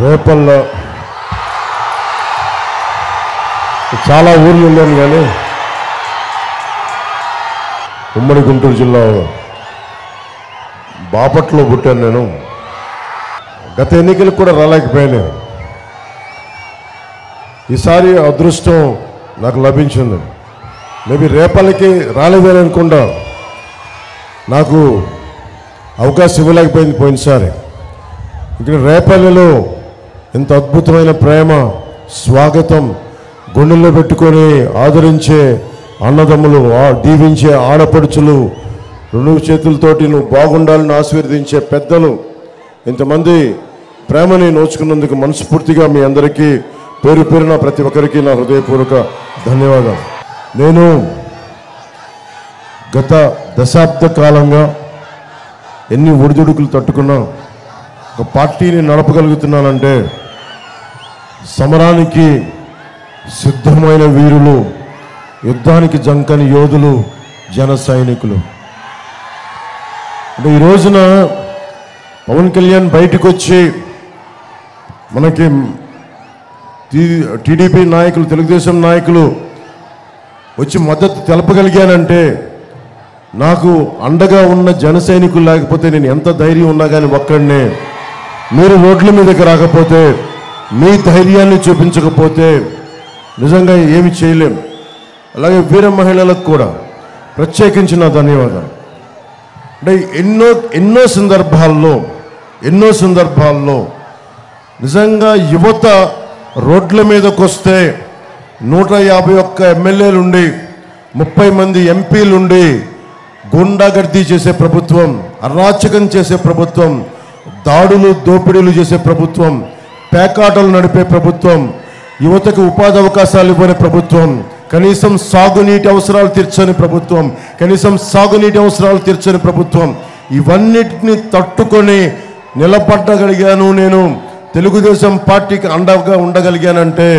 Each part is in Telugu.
రేపల్లో చాలా ఊర్లు వెళ్ళాను, కానీ ఉమ్మడి గుంటూరు జిల్లా బాపట్లో పుట్టాను నేను. గత ఎన్నికలకు కూడా రాలేకపోయాను. ఈసారి అదృష్టం నాకు లభించింది. మేబీ రేపల్లకి రాలేదని అనుకుంటా, నాకు అవకాశం ఇవ్వలేకపోయింది పోయినసారి. ఇక్కడ రేపల్లిలో ఇంత అద్భుతమైన ప్రేమ, స్వాగతం, గుండెల్లో పెట్టుకొని ఆదరించే అన్నదమ్ములు, దీవించే ఆడపడుచులు, రెండు చేతులతోటి నువ్వు బాగుండాలని ఆశీర్వదించే పెద్దలు, ఇంతమంది ప్రేమని నోచుకున్నందుకు మనస్ఫూర్తిగా మీ అందరికీ పేరు పేరున ప్రతి ఒక్కరికి నా హృదయపూర్వక ధన్యవాదాలు. నేను గత దశాబ్ద కాలంగా ఎన్ని ఒడిదుడుకులు తట్టుకున్నా ఒక పార్టీని నడపగలుగుతున్నానంటే సమరానికి సిద్ధమైన వీరులు, యుద్ధానికి జంకని యోధులు, జన సైనికులు. అంటే ఈ రోజున పవన్ కళ్యాణ్ బయటకు వచ్చి మనకి టీడీపీ నాయకులు, తెలుగుదేశం నాయకులు వచ్చి మద్దతు తెలపగలిగానంటే నాకు అండగా ఉన్న జన సైనికులు లేకపోతే నేను ఎంత ధైర్యం ఉన్నా కానీ ఒక్కడనే. మీరు రోడ్ల మీదకి రాకపోతే, మీ ధైర్యాన్ని చూపించకపోతే నిజంగా ఏమి చేయలేం. అలాగే వీర మహిళలకు కూడా ప్రత్యేకించిన ధన్యవాదాలు. అంటే ఎన్నో సందర్భాల్లో నిజంగా యువత రోడ్ల మీదకి వస్తే 151 ఎమ్మెల్యేలుండి 30 మంది ఎంపీలుండి గుండాగర్దీ చేసే ప్రభుత్వం, అరాచకం చేసే ప్రభుత్వం, దాడులు దోపిడీలు చేసే ప్రభుత్వం, పేకాటలు నడిపే ప్రభుత్వం, యువతకు ఉపాధి అవకాశాలు ఇవ్వని ప్రభుత్వం, కనీసం సాగునీటి అవసరాలు తీర్చని ప్రభుత్వం, ఇవన్నిటిని తట్టుకొని నిలబడగలిగాను. నేను తెలుగుదేశం పార్టీకి అండగా ఉండగలిగానంటే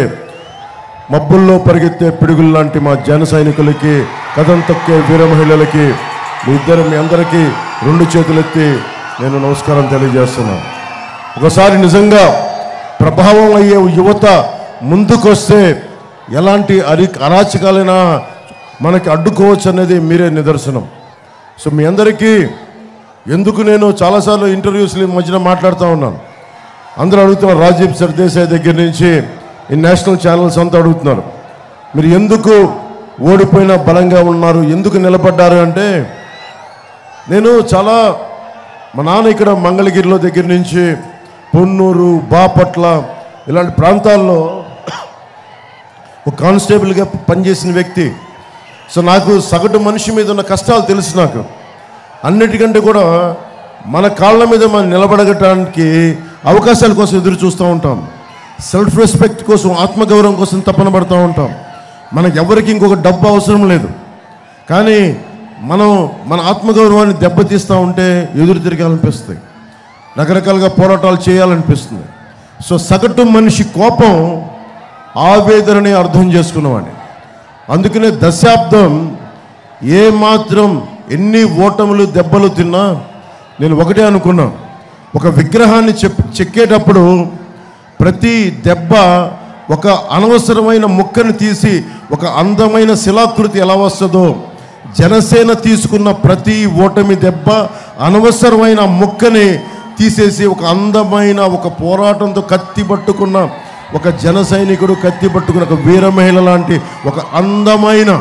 మబ్బుల్లో పరిగెత్తే పిడుగులు లాంటి మా జన సైనికులకి, కథం తొక్కే వీర మహిళలకి, మీ అందరికీ 2 చేతులెత్తి నేను నమస్కారం తెలియజేస్తున్నాను. ఒకసారి నిజంగా ప్రభావం అయ్యే యువత ముందుకొస్తే ఎలాంటి అరాచకాలైనా మనకి అడ్డుకోవచ్చు అనేది మీరే నిదర్శనం. సో మీ అందరికీ ఎందుకు నేను చాలాసార్లు ఇంటర్వ్యూస్లో మధ్యన మాట్లాడుతూ ఉన్నాను. అందరూ అడుగుతున్నారు, రాజీవ్ సర్దేశాయ్ దగ్గర నుంచి ఈ నేషనల్ ఛానల్స్ అంతా అడుగుతున్నారు, మీరు ఎందుకు ఓడిపోయినా బలంగా ఉన్నారు, ఎందుకు నిలబడ్డారు అంటే, నేను చాలా మా నాన్న ఇక్కడ మంగళగిరిలో దగ్గర నుంచి పొన్నూరు, బాపట్ల ఇలాంటి ప్రాంతాల్లో ఒక కానిస్టేబుల్గా పనిచేసిన వ్యక్తి. సో నాకు సగటు మనిషి మీద ఉన్న కష్టాలు తెలుసు. నాకు అన్నిటికంటే కూడా మన కాళ్ళ మీద మనం నిలబడగటానికి అవకాశాల కోసం ఎదురు చూస్తూ ఉంటాం. సెల్ఫ్ రెస్పెక్ట్ కోసం, ఆత్మగౌరవం కోసం తపన పడుతూ ఉంటాం. మనకు ఎవరికి ఇంకొక డబ్బు అవసరం లేదు, కానీ మనం మన ఆత్మగౌరవాన్ని దెబ్బతీస్తూ ఉంటే ఎదురు తిరగాలనిపిస్తుంది, రకరకాలుగా పోరాటాలు చేయాలనిపిస్తుంది. సో సగటు మనిషి కోపం, ఆవేదనని అర్థం చేసుకున్నవాడిని. అందుకనే దశాబ్దం ఏమాత్రం ఎన్ని ఓటములు దెబ్బలు తిన్నా నేను ఒకటే అనుకున్నా, ఒక విగ్రహాన్ని చెక్కేటప్పుడు ప్రతి దెబ్బ ఒక అనవసరమైన ముక్కను తీసి ఒక అందమైన శిలాకృతి ఎలా వస్తుందో, జనసేన తీసుకున్న ప్రతి ఓటమి దెబ్బ అనవసరమైన ముక్కని తీసేసి ఒక అందమైన, ఒక పోరాటంతో కత్తి పట్టుకున్న ఒక జన సైనికుడు, కత్తి పట్టుకున్న ఒక వీర మహిళ లాంటి ఒక అందమైన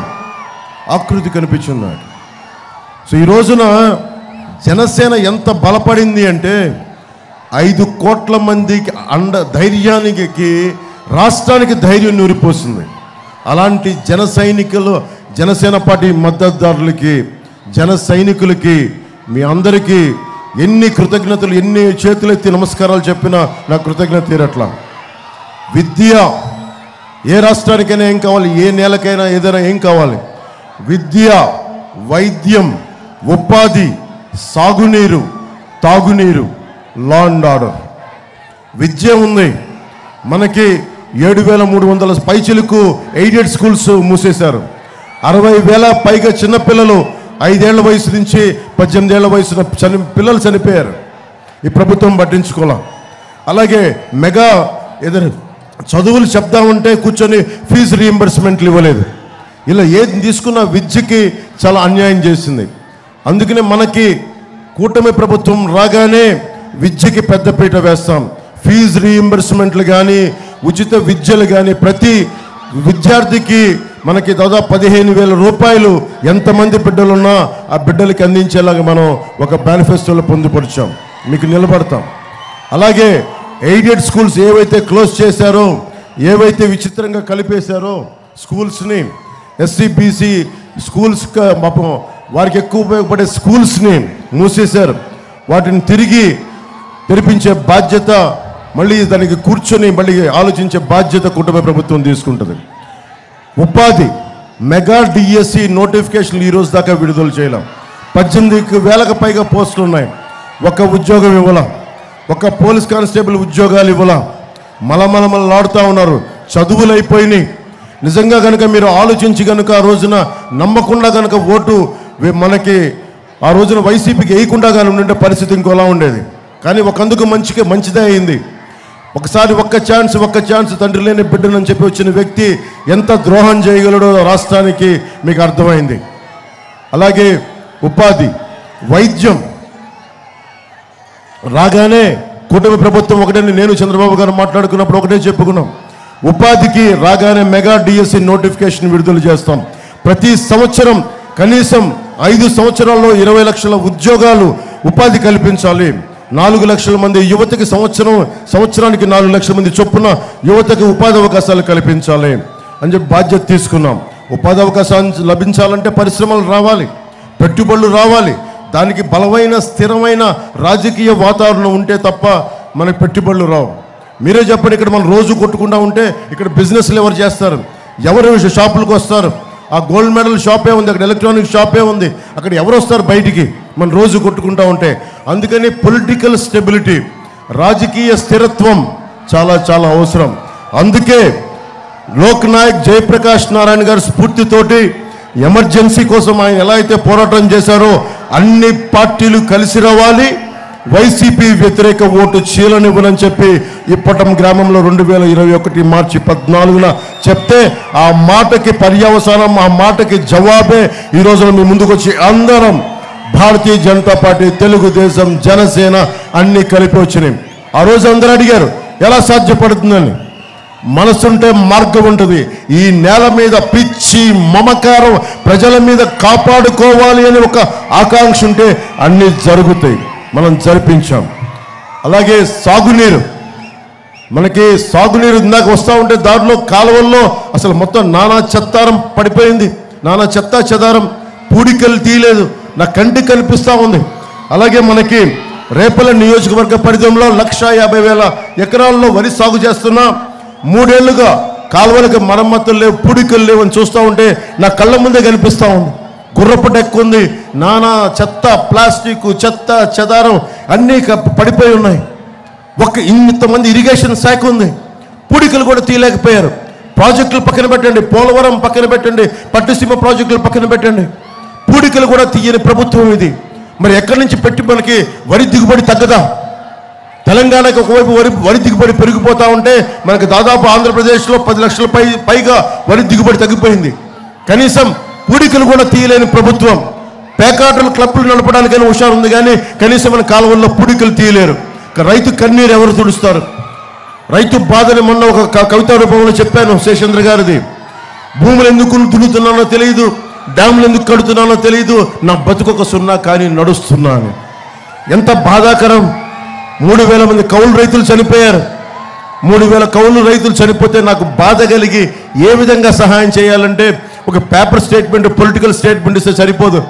ఆకృతి కనిపించింది. సో ఈ రోజున జనసేన ఎంత బలపడింది అంటే 5 కోట్ల మందికి ధైర్యానికి, రాష్ట్రానికి ధైర్యం నూరిపోతుంది. అలాంటి జన సైనికులు, జనసేన పార్టీ మద్దతుదారులకి, జన సైనికులకి, మీ అందరికీ ఎన్ని కృతజ్ఞతలు, ఎన్ని చేతులెత్తి నమస్కారాలు చెప్పినా నా కృతజ్ఞత తీరట్లా. విద్య ఏ రాష్ట్రానికైనా ఏం కావాలి, ఏ నేలకైనా ఏదైనా ఏం కావాలి, విద్య, వైద్యం, ఉపాధి, సాగునీరు, తాగునీరు, లా అండ్ ఆర్డర్. విద్య ఉంది మనకి. 7,300 పైచిలకు ఎయిడెడ్ స్కూల్స్ మూసేశారు. 60,000 పైగా చిన్నపిల్లలు 5 ఏళ్ల వయసు నుంచి 18 ఏళ్ల వయసున పిల్లలు చనిపోయారు. ఈ ప్రభుత్వం పట్టించుకోలే. అలాగే మెగా ఏదైనా చదువులు చెప్దామంటే కూర్చొని ఫీజు రీయింబర్స్మెంట్లు ఇవ్వలేదు. ఇలా ఏది తీసుకున్న విద్యకి చాలా అన్యాయం చేసింది. అందుకనే మనకి కూటమి ప్రభుత్వం రాగానే విద్యకి పెద్దపీట వేస్తాం. ఫీజు రీయింబర్స్మెంట్లు కానీ ఉచిత విద్యలు కానీ ప్రతి విద్యార్థికి మనకి దాదాపు 15,000 రూపాయలు ఎంతమంది బిడ్డలున్నా ఆ బిడ్డలకి అందించేలాగా మనం ఒక మేనిఫెస్టోలో పొందుపరిచాం. మీకు నిలబడతాం. అలాగే ఎయిడెడ్ స్కూల్స్ ఏవైతే క్లోజ్ చేశారో, ఏవైతే విచిత్రంగా కలిపేశారో స్కూల్స్ని, ఎస్సీ బీసీ స్కూల్స్ వారికి ఎక్కువ ఉపయోగపడే స్కూల్స్ని మూసేశారు. వాటిని తిరిగి తెరిపించే బాధ్యత, మళ్ళీ దానికి కూర్చొని మళ్ళీ ఆలోచించే బాధ్యత కుటుంబ ప్రభుత్వం తీసుకుంటుంది. ఉపాధి మెగా డిఎస్సి నోటిఫికేషన్లు ఈరోజు దాకా విడుదల చేయలేం. 18,000కు పైగా పోస్టులు ఉన్నాయి. ఒక ఉద్యోగం ఇవ్వాల, ఒక పోలీస్ కానిస్టేబుల్ ఉద్యోగాలు ఇవ్వాల. మలమలమలాడుతూ ఉన్నారు. చదువులు అయిపోయినాయి. నిజంగా కనుక మీరు ఆలోచించి కనుక ఆ రోజున నమ్మకుండా కనుక ఓటు మనకి ఆ రోజున వైసీపీకి వేయకుండా కానీ ఉండే పరిస్థితి ఇంకోలా ఉండేది. కానీ ఒకందుకు మంచిదే అయింది. ఒకసారి ఒక్క ఛాన్స్ తండ్రి లేని బిడ్డనని చెప్పి వచ్చిన వ్యక్తి ఎంత ద్రోహం చేయగలడో రాష్ట్రానికి మీకు అర్థమైంది. అలాగే ఉపాధి, వైద్యం రాగానే కూటమి ప్రభుత్వం ఒకటని నేను చంద్రబాబు గారు మాట్లాడుకున్నప్పుడు ఒకటే చెప్పుకున్నాం. ఉపాధికి రాగానే మెగా డిఎస్సి నోటిఫికేషన్ విడుదల చేస్తాం. ప్రతి సంవత్సరం కనీసం 5 సంవత్సరాల్లో 20 లక్షల ఉద్యోగాలు ఉపాధి కల్పించాలి. 4 లక్షల మంది యువతకి సంవత్సరానికి 4 లక్షల మంది చొప్పున యువతకి ఉపాధి అవకాశాలు కల్పించాలి అని చెప్పి బాధ్యత తీసుకున్నాం. ఉపాధి అవకాశాలు లభించాలంటే పరిశ్రమలు రావాలి, పెట్టుబడులు రావాలి. దానికి బలమైన స్థిరమైన రాజకీయ వాతావరణం ఉంటే తప్ప మనకి పెట్టుబడులు రావు. మీరే చెప్పండి, ఇక్కడ మనం రోజు కొట్టుకుంటా ఉంటే ఇక్కడ బిజినెస్లు ఎవరు చేస్తారు? ఎవరు షాపులకు వస్తారు? ఆ గోల్డ్ మెడల్ షాపే ఉంది, అక్కడ ఎలక్ట్రానిక్ షాపే ఉంది, అక్కడ ఎవరు వస్తారు బయటికి మనం రోజు కొట్టుకుంటా ఉంటే? అందుకని పొలిటికల్ స్టెబిలిటీ, రాజకీయ స్థిరత్వం చాలా చాలా అవసరం. అందుకే లోక్ నాయక్ జయప్రకాష్ నారాయణ గారి స్ఫూర్తితోటి ఎమర్జెన్సీ కోసం ఆయన ఎలా అయితే పోరాటం చేశారో అన్ని పార్టీలు కలిసి రావాలి, వైసీపీ వ్యతిరేక ఓటు చీలనివ్వనని చెప్పి ఇప్పటం గ్రామంలో 2021 మార్చి 14న చెప్తే ఆ మాటకి పర్యవసానం, ఆ మాటకి జవాబే ఈ రోజున మీ ముందుకు వచ్చి అందరం భారతీయ జనతా పార్టీ, తెలుగుదేశం, జనసేన అన్ని కలిపి వచ్చినాయి. ఆ రోజు అందరూ అడిగారు ఎలా సాధ్యపడుతుందని. మనసుంటే మార్గం ఉంటుంది. ఈ నేల మీద పిచ్చి మమకారం ప్రజల మీద కాపాడుకోవాలి అని ఒక ఆకాంక్ష ఉంటే అన్నీ జరుగుతాయి. మనం జరిపించాం. అలాగే సాగునీరు, మనకి సాగునీరు ఇందాక వస్తూ ఉంటే దాంట్లో కాలువల్లో అసలు మొత్తం నానా చెత్తారం పడిపోయింది, నానా చెత్తా చెదారం, పూడికలు తీయలేదు, నా కంటికి కనిపిస్తూ ఉంది. అలాగే మనకి రేపల నియోజకవర్గ పరిధిలో 150,000 ఎకరాల్లో వరి సాగు చేస్తున్నా 3 ఏళ్లుగా కాలువలకు మరమ్మతులు లేవు, పూడికలు లేవు అని చూస్తూ ఉంటే నా కళ్ళ ముందే కనిపిస్తూ ఉంది. గుర్రపు డెక్కు ఉంది, నానా చెత్త, ప్లాస్టిక్, చెత్త చెదారం అన్నీ పడిపోయి ఉన్నాయి. ఇంతమంది ఇరిగేషన్ శాఖ ఉంది, పూడికలు కూడా తీయలేకపోయారు. ప్రాజెక్టులు పక్కన పెట్టండి, పోలవరం పక్కన పెట్టండి, పట్టుసీమ ప్రాజెక్టులు పక్కన పెట్టండి, పూడికలు కూడా తీయని ప్రభుత్వం ఇది. మరి ఎక్కడి నుంచి పెట్టి మనకి వరి దిగుబడి తగ్గదా? తెలంగాణకి ఒకవైపు వరి దిగుబడి పెరిగిపోతూ ఉంటే మనకి దాదాపు ఆంధ్రప్రదేశ్లో 10 లక్షల పైగా వరి దిగుబడి తగ్గిపోయింది. కనీసం పూడికలు కూడా తీయలేని ప్రభుత్వం. పేకాటలు క్లబ్లు నడపడానికైనా హుషారు ఉంది, కానీ కనీసం మన కాలువల్లో పూడికలు తీయలేరు. రైతు కన్నీరు ఎవరు తుడుస్తారు? రైతు బాధని మొన్న ఒక కవితా రూపంలో చెప్పాను, శేషేంద్ర గారిది. భూములు ఎందుకు దున్నుతున్నానో తెలియదు, డ్యాములు ఎందుకు కడుతున్నానో తెలియదు, నా బతుకొక సున్నా కానీ నడుస్తున్నాను. ఎంత బాధాకరం. 3,000 మంది కౌలు రైతులు చనిపోయారు. 3,000 కౌలు రైతులు చనిపోతే నాకు బాధ కలిగి ఏ విధంగా సహాయం చేయాలంటే ఒక పేపర్ స్టేట్మెంట్, పొలిటికల్ స్టేట్మెంట్ ఇస్తే సరిపోదు.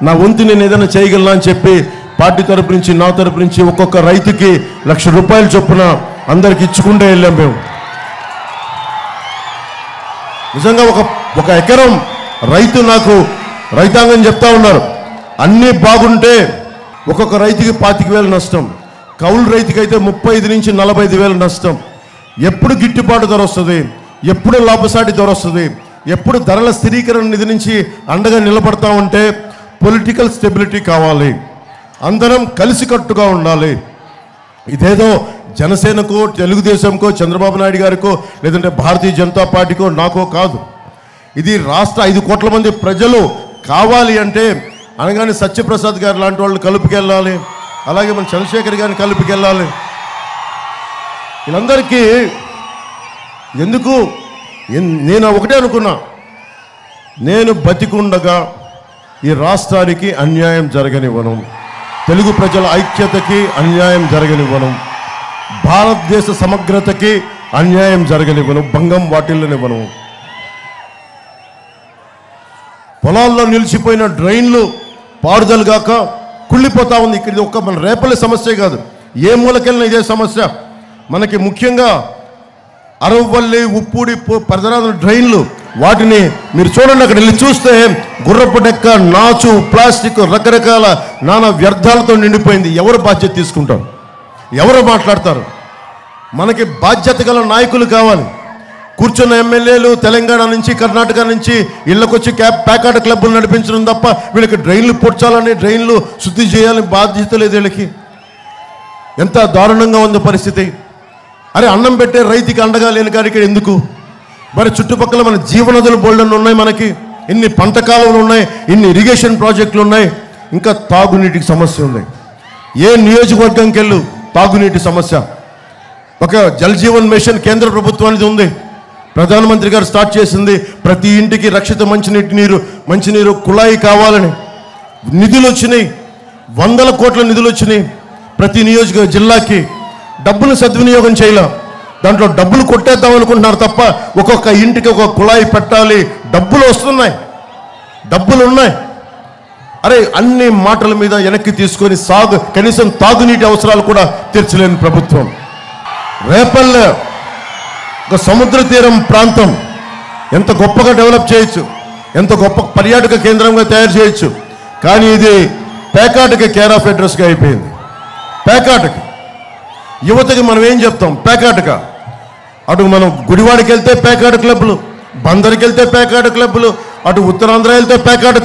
నా వంతు నేను ఏదైనా చేయగలనా అని చెప్పి పార్టీ తరపు నుంచి, నా తరపు నుంచి ఒక్కొక్క రైతుకి 1,00,000 రూపాయలు చొప్పున అందరికి ఇచ్చుకుంటే వెళ్ళాం మేము. నిజంగా ఒక ఎకరం రైతు నాకు రైతాంగం చెప్తా ఉన్నారు, అన్నీ బాగుంటే ఒక్కొక్క రైతుకి 25,000 నష్టం, కౌలు రైతుకైతే 35,000 నుంచి 45,000 నష్టం. ఎప్పుడు గిట్టుబాటు ధర వస్తుంది? ఎప్పుడు లాభసాటి ధర వస్తుంది? ఎప్పుడు ధరల స్థిరీకరణ నిధి నుంచి అండగా నిలబడతా ఉంటే పొలిటికల్ స్టెబిలిటీ కావాలి, అందరం కలిసికట్టుగా ఉండాలి. ఇదేదో జనసేనకో, తెలుగుదేశంకో, చంద్రబాబు నాయుడు గారికో, లేదంటే భారతీయ జనతా పార్టీకో, నాకో కాదు. ఇది రాష్ట్ర 5 కోట్ల మంది ప్రజలు కావాలి అంటే అనగానే సత్యప్రసాద్ గారు లాంటి వాళ్ళు కలుపుకెళ్ళాలి, అలాగే మన చంద్రశేఖర్ గారిని కలుపుకెళ్ళాలి. వీళ్ళందరికీ ఎందుకు? నేను ఒకటే అనుకున్నా, నేను బతికుండగా ఈ రాష్ట్రానికి అన్యాయం జరగనివ్వను, తెలుగు ప్రజల ఐక్యతకి అన్యాయం జరగనివ్వను, భారతదేశ సమగ్రతకి అన్యాయం జరగనివ్వను, భంగం వాటిల్లనివ్వను. పొలాల్లో నిలిచిపోయిన డ్రైన్లు పారుదల గాక కుళ్ళిపోతా ఉంది. ఇక్కడ ఒక్క మన రేపల్లి సమస్య కాదు, ఏ మూలకెళ్ళిన ఇదే సమస్య. మనకి ముఖ్యంగా అరవల్లి, ఉప్పూడి పరిసరాల డ్రైన్లు, వాటిని మీరు చూడండి, అక్కడ వెళ్ళి చూస్తే గుర్రపు డెక్క, నాచు, ప్లాస్టిక్, రకరకాల నానా వ్యర్థాలతో నిండిపోయింది. ఎవరు బాధ్యత తీసుకుంటారు? ఎవరు మాట్లాడతారు? మనకి బాధ్యత గల నాయకులు కావాలి. కూర్చున్న ఎమ్మెల్యేలు తెలంగాణ నుంచి, కర్ణాటక నుంచి ఇళ్ళకొచ్చి ప్యాకాట క్లబ్బులు నడిపించడం తప్ప వీళ్ళకి డ్రైన్లు పొడ్చాలని, డ్రైన్లు శుద్ధి చేయాలని బాధ్యత లేదు వీళ్ళకి. ఎంత దారుణంగా ఉంది పరిస్థితి. అరే, అన్నం పెట్టే రైతుకి అండగా లేని కాడికి ఎందుకు? మరి చుట్టుపక్కల మన జీవనదులు బోల్డన్ ఉన్నాయి, మనకి ఇన్ని పంట కాలువలు ఉన్నాయి, ఇన్ని ఇరిగేషన్ ప్రాజెక్టులు ఉన్నాయి, ఇంకా తాగునీటికి సమస్య ఉంది. ఏ నియోజకవర్గంకి వెళ్ళు తాగునీటి సమస్య. ఒక జల్ జీవన్ మిషన్ కేంద్ర ప్రభుత్వానికి ఉంది, ప్రధానమంత్రి గారు స్టార్ట్ చేసింది. ప్రతి ఇంటికి రక్షిత మంచినీరు కుళాయి కావాలని నిధులు వచ్చినాయి, 100 కోట్ల నిధులు వచ్చినాయి. ప్రతి నియోజక జిల్లాకి డబ్బులు సద్వినియోగం చేయాల, దాంట్లో డబ్బులు కొట్టేద్దాం అనుకుంటున్నారు తప్ప ఒక్కొక్క ఇంటికి ఒక కుళాయి పెట్టాలి. డబ్బులు వస్తున్నాయి, డబ్బులు ఉన్నాయి. అరే, అన్ని మాటల మీద వెనక్కి తీసుకొని కనీసం తాగునీటి అవసరాలు కూడా తీర్చలేని ప్రభుత్వం. రేపల్లె ఒక సముద్ర తీరం ప్రాంతం, ఎంత గొప్పగా డెవలప్ చేయొచ్చు, ఎంత గొప్ప పర్యాటక కేంద్రంగా తయారు చేయొచ్చు. కానీ ఇది పేకాటకి కేర్ ఆఫ్ అడ్రస్గా అయిపోయింది. పేకాటకి యువతకి మనం ఏం చెప్తాం? పేకాటక. అటు మనం గుడివాడికి వెళ్తే పేకాట క్లబ్లు, బందరికి వెళ్తే పేకాట క్లబ్లు, అటు ఉత్తరాంధ్ర వెళ్తే పేకాట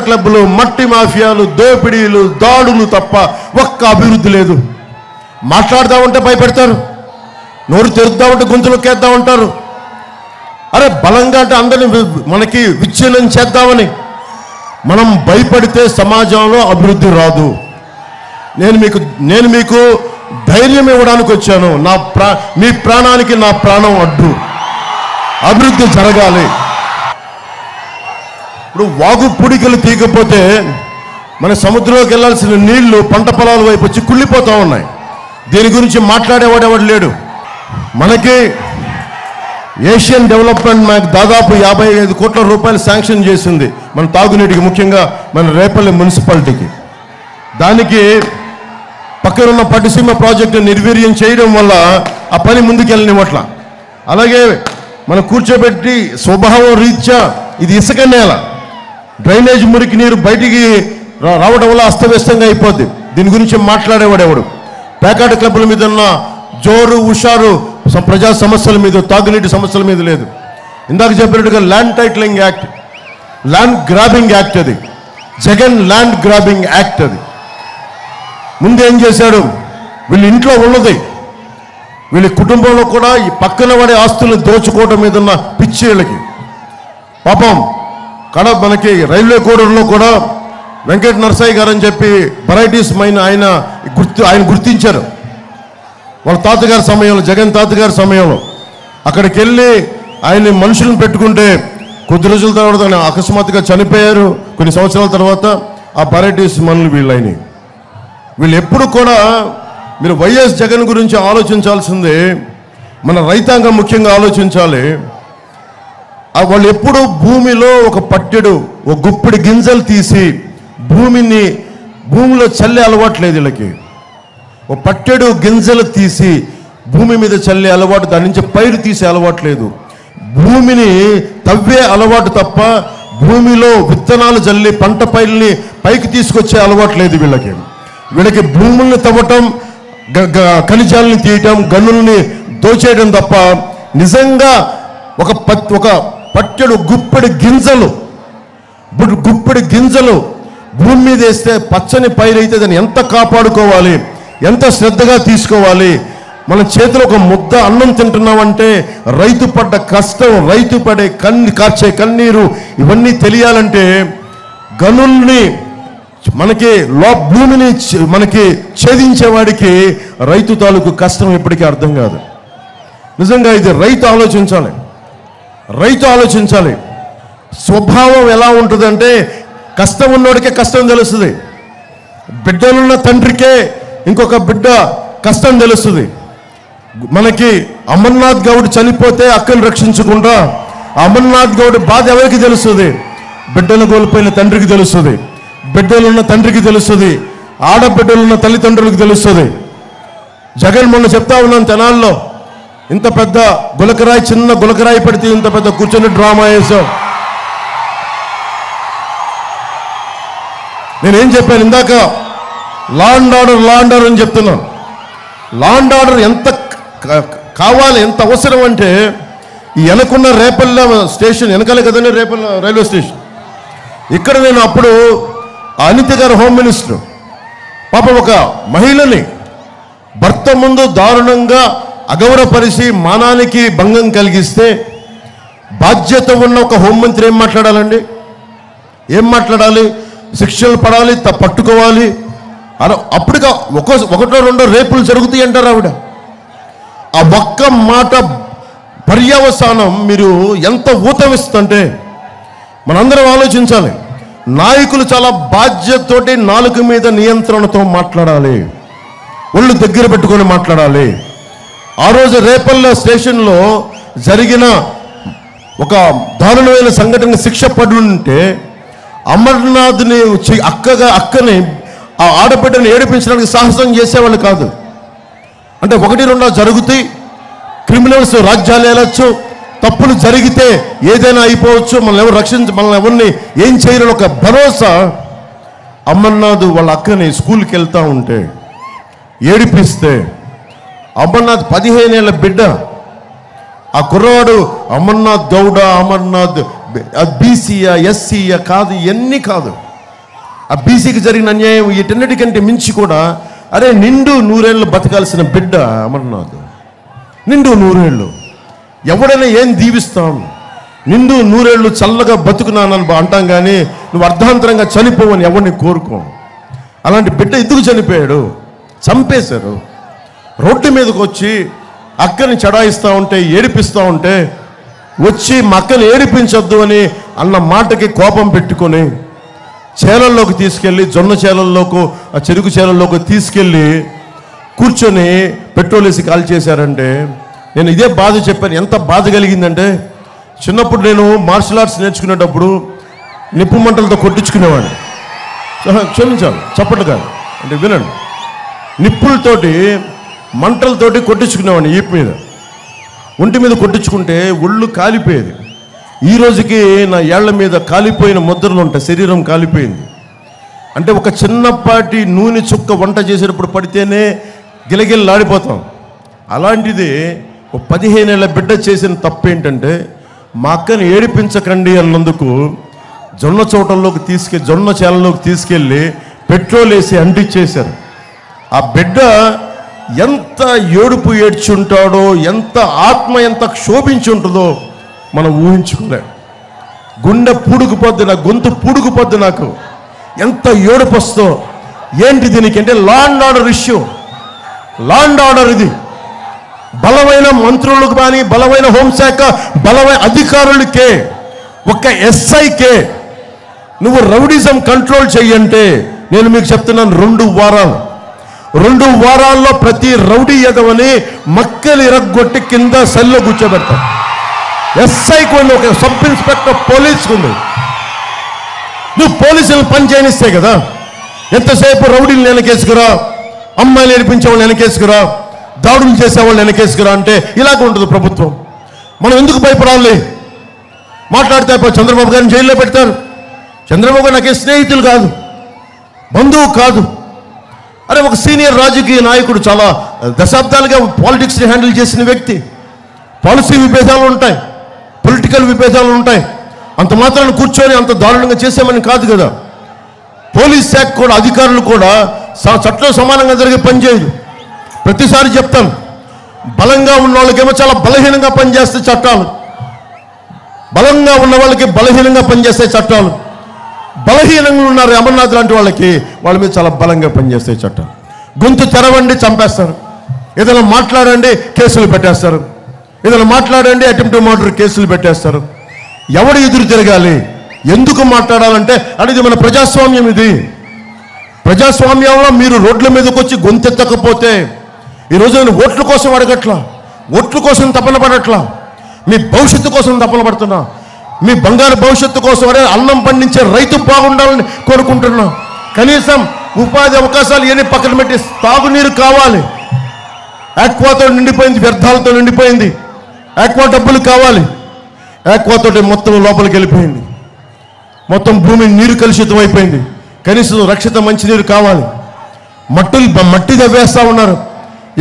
క్లబ్లు, మట్టి మాఫియాలు, దోపిడీలు, దాడులు తప్ప ఒక్క అభివృద్ధి లేదు. మాట్లాడదామంటే భయపెడతారు, నోరు తెరుద్దామంటే గొంతులోకేద్దామంటారు. అరే, బలంగా అంటే అందరిని మనకి విచ్ఛిన్నం చేద్దామని. మనం భయపడితే సమాజంలో అభివృద్ధి రాదు. నేను మీకు ధైర్యం ఇవ్వడానికి వచ్చాను. మీ ప్రాణానికి నా ప్రాణం అడ్డు. అభివృద్ధి జరగాలి. ఇప్పుడు వాగు పుడికలు తీయకపోతే మన సముద్రంలోకి వెళ్ళాల్సిన నీళ్లు పంట పొలాల వైపు వచ్చి కుళ్ళిపోతూ ఉన్నాయి. దీని గురించి మాట్లాడేవాడెవడు లేడు. మనకి ఏషియన్ డెవలప్మెంట్ బ్యాంక్ దాదాపు 55 కోట్ల రూపాయలు శాంక్షన్ చేసింది మన తాగునీటికి, ముఖ్యంగా మన రేపల్లి మున్సిపాలిటీకి. దానికి పక్కనున్న పట్టిసీమ ప్రాజెక్టు నిర్వీర్యం చేయడం వల్ల ఆ పని ముందుకెళ్ళనివ్వట్ల. అలాగే మనం కూర్చోబెట్టి స్వభావం రీత్యా ఇది ఇసుక నేల, డ్రైనేజ్ మురికి నీరు బయటికి రావడం వల్ల అస్తవ్యస్తంగా అయిపోద్ది. దీని గురించి మాట్లాడేవాడెవడు? పేకాట క్లబ్ల మీద ఉన్న జోరు హుషారు ప్రజా సమస్యల మీద, తాగునీటి సమస్యల మీద లేదు. ఇందాక చెప్పినట్టుగా land titling act, land grabbing act, అది జగన్ ల్యాండ్ గ్రాబింగ్ యాక్ట్. అది ముందేం చేశాడు? వీళ్ళ ఇంట్లో ఉన్నది, వీళ్ళ కుటుంబంలో కూడా ఈ పక్కన పడే ఆస్తులను దోచుకోవడం మీద ఉన్న పిచ్చి వీళ్ళకి. పాపం మనకి రైల్వే కోడూరులో కూడా వెంకట నరసయ్య గారు అని చెప్పి వెరైటీస్ మైన ఆయన గుర్తించారు. వాళ్ళ తాతగారి సమయంలో, జగన్ తాతగారి సమయంలో అక్కడికి వెళ్ళి ఆయన్ని మనుషులను పెట్టుకుంటే కొద్ది రోజుల తర్వాత ఆయన అకస్మాత్తుగా చనిపోయారు. కొన్ని సంవత్సరాల తర్వాత ఆ వెరైటీస్ మనులు వీళ్ళైనాయి. వీళ్ళు ఎప్పుడు కూడా మీరు వైఎస్ జగన్ గురించి ఆలోచించాల్సిందే, మన రైతాంగం ముఖ్యంగా ఆలోచించాలి. వాళ్ళు ఎప్పుడు భూమిలో ఒక గుప్పిడి గింజలు తీసి భూమిలో చల్లే అలవాట్లేదు వీళ్ళకి. ఒక పట్టెడు గింజలు తీసి భూమి మీద చల్లే అలవాటు, దాని నుంచి పైరు తీసే అలవాటు లేదు. భూమిని తవ్వే అలవాటు తప్ప భూమిలో విత్తనాలు జల్లి పంట పైరుని పైకి తీసుకొచ్చే అలవాటు లేదు వీళ్ళకి. వీళ్ళకి భూముల్ని తవ్వటం, ఖనిజాలని తీయటం, గనుల్ని దోచేయడం తప్ప నిజంగా ఒక పట్టెడు గుప్పెడి గింజలు భూమి మీద వేస్తే పచ్చని పైరైతే దాన్ని ఎంత కాపాడుకోవాలి, ఎంత శ్రద్ధగా తీసుకోవాలి. మన చేతిలో ఒక ముద్ద అన్నం తింటున్నామంటే రైతు పడ్డ కష్టం, రైతు పడే కార్చే కన్నీరు ఇవన్నీ తెలియాలంటే గనుల్ని మనకి భూమిని మనకి ఛేదించేవాడికి రైతు తాలూకు కష్టం ఎప్పటికీ అర్థం కాదు. నిజంగా ఇది రైతు ఆలోచించాలి. స్వభావం ఎలా ఉంటుందంటే కష్టం ఉన్నోడికే కష్టం తెలుస్తుంది. బిడ్డలున్న తండ్రికే ఇంకొక బిడ్డ కష్టం తెలుస్తుంది. మనకి అమర్నాథ్ గౌడ్ చనిపోతే అక్కను రక్షించకుండా అమర్నాథ్ గౌడ్ బాధ ఎవరికి తెలుస్తుంది? బిడ్డను కోల్పోయిన తండ్రికి తెలుస్తుంది, బిడ్డలున్న తండ్రికి తెలుస్తుంది, ఆడబిడ్డలున్న తల్లిదండ్రులకు తెలుస్తుంది. జగన్ మొన్న చెప్తా ఉన్నాను, తెనాల్లో ఇంత పెద్ద గులకరాయి, చిన్న గులకరాయి పడితే ఇంత పెద్ద కూర్చొని డ్రామా వేసాం. నేనేం చెప్పాను ఇందాక? లా అండ్ ఆర్డర్ అని చెప్తున్నాను. లా అండ్ ఆర్డర్ ఎంత కావాలి, ఎంత అవసరం అంటే ఈ వెనకున్న రేపల్ల స్టేషన్ వెనకాలే కదండి, రేపల్ల రైల్వే స్టేషన్. ఇక్కడ నేను అప్పుడు అనిత గారు హోమ్ మినిస్టర్ పాపం ఒక మహిళని భర్త ముందు దారుణంగా అగౌరవపరిచి మానానికి భంగం కలిగిస్తే బాధ్యత ఉన్న ఒక హోంమంత్రి ఏం మాట్లాడాలండి? ఏం మాట్లాడాలి? శిక్షలు పడాలి, పట్టుకోవాలి. అప్పటిగా ఒకటో రెండో రేపులు జరుగుతాయి అంటారు ఆవిడ. ఆ ఒక్క మాట పర్యవసానం మీరు ఎంత ఊతమిస్తుంటే మనందరం ఆలోచించాలి. నాయకులు చాలా బాధ్యతతోటి నాలుక మీద నియంత్రణతో మాట్లాడాలి, ఒళ్ళు దగ్గర పెట్టుకొని మాట్లాడాలి. ఆ రోజు రేపల్ల స్టేషన్లో జరిగిన ఒక దారుణమైన సంఘటన శిక్ష పడి ఉంటే అమర్నాథ్ని అక్కని ఆ ఆడబిడ్డని ఏడిపించడానికి సాహసం చేసేవాళ్ళు కాదు. అంటే ఒకటి రెండో జరుగుతాయి, క్రిమినల్స్ రాజ్యాలు వెళ్ళొచ్చు, తప్పులు జరిగితే ఏదైనా అయిపోవచ్చు, మనల్ని ఎవరిని ఏం చేయలేని ఒక భరోసా. అమర్నాథ్ వాళ్ళ అక్కని స్కూల్కి వెళ్తూ ఉంటే ఏడిపిస్తే అమర్నాథ్ 15 ఏళ్ళ బిడ్డ, ఆ కుర్రవాడు అమర్నాథ్ గౌడ, అమర్నాథ్ బీసీయా ఎస్సీయా కాదు, ఇవన్నీ కాదు. ఆ బీసీకి జరిగిన అన్యాయం వీటన్నిటికంటే మించి కూడా అరే నిండు 100 ఏళ్ళు బతకాల్సిన బిడ్డ అమర్నాథ్. నిండు 100 ఏళ్ళు ఎవడైనా ఏం దీవిస్తాం? నిండు 100 ఏళ్ళు చల్లగా బతుకున్నానని అంటాం, కానీ నువ్వు అర్ధాంతరంగా చనిపోవని ఎవరిని కోరుకోం. అలాంటి బిడ్డ ఎందుకు చనిపోయాడు? చంపేశారు. రోడ్డు మీదకి వచ్చి అక్కని చడాయిస్తూ ఉంటే, ఏడిపిస్తూ ఉంటే వచ్చి మా అక్కని ఏడిపించొద్దు అని అన్న మాటకి కోపం పెట్టుకొని చేలల్లోకి తీసుకెళ్ళి, జొన్న చేలల్లోకి, ఆ చెరుకు చేలల్లోకి తీసుకెళ్ళి కూర్చొని పెట్రోల్ వేసి కాల్ చేశారంటే నేను ఇదే బాధ చెప్పాను. ఎంత బాధ కలిగిందంటే చిన్నప్పుడు నేను మార్షల్ ఆర్ట్స్ నేర్చుకునేటప్పుడు నిప్పు మంటలతో కొట్టించుకునేవాడిని. క్షమించాలి చప్పట్లు కాదు అంటే వినండి, నిప్పులతోటి మంటలతోటి కొట్టించుకునేవాడిని. ఈపు మీద, ఒంటి మీద కొట్టించుకుంటే ఒళ్ళు కాలిపోయేది. ఈ రోజుకి నా ఏళ్ల మీద కాలిపోయిన ముద్రలు ఉంటాయి, శరీరం కాలిపోయింది. అంటే ఒక చిన్నపాటి నూనె చుక్క వంట చేసేటప్పుడు పడితేనే గిలగిల్లాడిపోతాం. అలాంటిది ఒక 15 ఏళ్ళ బిడ్డ చేసిన తప్పు ఏంటంటే మా అక్కని ఏడిపించకండి అన్నందుకు జొన్న చేలలోకి తీసుకెళ్ళి పెట్రోల్ వేసి అంటించేశారు. ఆ బిడ్డ ఎంత ఏడుపు ఏడ్చుంటాడో, ఎంత ఆత్మ ఎంత క్షోభించి ఉంటుందో మనం ఊహించుకోలేం. గుండె పూడుకుపోద్ది, నా గొంతు పూడుకుపోద్ది. నాకు ఎంత ఏడుపు వస్తో. ఏంటి దీనికి అంటే law and order issue. Law and order ఇది బలమైన మంత్రులకు కానీ, బలమైన హోంశాఖ బలమైన అధికారులకే, ఒక ఎస్ఐకే నువ్వు రౌడిజం కంట్రోల్ చెయ్యంటే నేను మీకు చెప్తున్నాను 2 వారాల్లో ప్రతి రౌడీ ఎదవని మక్కలు ఇరగ్గొట్టి కింద సెల్లో కూర్చోబెడతాం. ఎస్ఐకి ఉంది, ఒక సబ్ ఇన్స్పెక్టర్ పోలీసుకు ఉంది. నువ్వు పోలీసులను పని చేయనిస్తే కదా. ఎంతసేపు రౌడీలు వెనకేసుకురా, అమ్మాయిలు ఏడిపించేవాళ్ళు వెనకేసుకురా, దాడులు చేసేవాళ్ళు వెనకేసుకురా అంటే ఇలాగ ఉంటుంది ప్రభుత్వం. మనం ఎందుకు భయపడాలి? మాట్లాడితే చంద్రబాబు గారిని జైల్లో పెడతారు. చంద్రబాబు గారు నాకే స్నేహితులు కాదు, బంధువు కాదు. అరే ఒక సీనియర్ రాజకీయ నాయకుడు, చాలా దశాబ్దాలుగా పాలిటిక్స్ని హ్యాండిల్ చేసిన వ్యక్తి. పాలసీ విభేదాలు ఉంటాయి, పొలిటికల్ విభేదాలు ఉంటాయి. అంత మాత్రాన్ని కూర్చొని అంత దారుణంగా చేసామని కాదు కదా. పోలీస్ శాఖ కూడా అధికారులు కూడా చట్టం సమానంగా జరిగే పని చేయదు. ప్రతిసారి చెప్తాను, బలంగా ఉన్న వాళ్ళకేమో చాలా బలహీనంగా పనిచేస్తే చట్టాలు, బలంగా ఉన్న వాళ్ళకి బలహీనంగా పనిచేస్తే చట్టాలు, బలహీనంగా ఉన్నారు అమర్నాథ్ లాంటి వాళ్ళ మీద చాలా బలంగా పనిచేస్తాయి చట్టాలు. గొంతు తెరవండి చంపేస్తారు, ఏదైనా మాట్లాడండి కేసులు పెట్టేస్తారు, ఏదైనా మాట్లాడండి అటెంప్ట్ మర్డర్ కేసులు పెట్టేస్తారు. ఎవడు ఎదురు తిరగాలి, ఎందుకు మాట్లాడాలంటే అనేది మన ప్రజాస్వామ్యం. ఇది ప్రజాస్వామ్యంలో మీరు రోడ్ల మీదకి వచ్చి గొంతెత్తకపోతే ఈరోజు నేను ఓట్ల కోసం అడగట్లా, ఓట్ల కోసం తపన పడట్లా, మీ భవిష్యత్తు కోసం తపన పడుతున్నా, మీ బంగారు భవిష్యత్తు కోసం అదే అన్నం పండించే రైతు బాగుండాలని కోరుకుంటున్నా. కనీసం ఉపాధి అవకాశాలు ఏమి పక్కన పెట్టి తాగునీరు కావాలి. ఆక్వాతో నిండిపోయింది, వ్యర్థాలతో నిండిపోయింది. ఆక్వా డబ్బులు కావాలి, ఆక్వాతో మొత్తం లోపలికి వెళ్ళిపోయింది, మొత్తం భూమి నీరు కలుషితం అయిపోయింది. కనీసం రక్షిత మంచినీరు కావాలి. మట్టి దవ్వేస్తూ ఉన్నారు.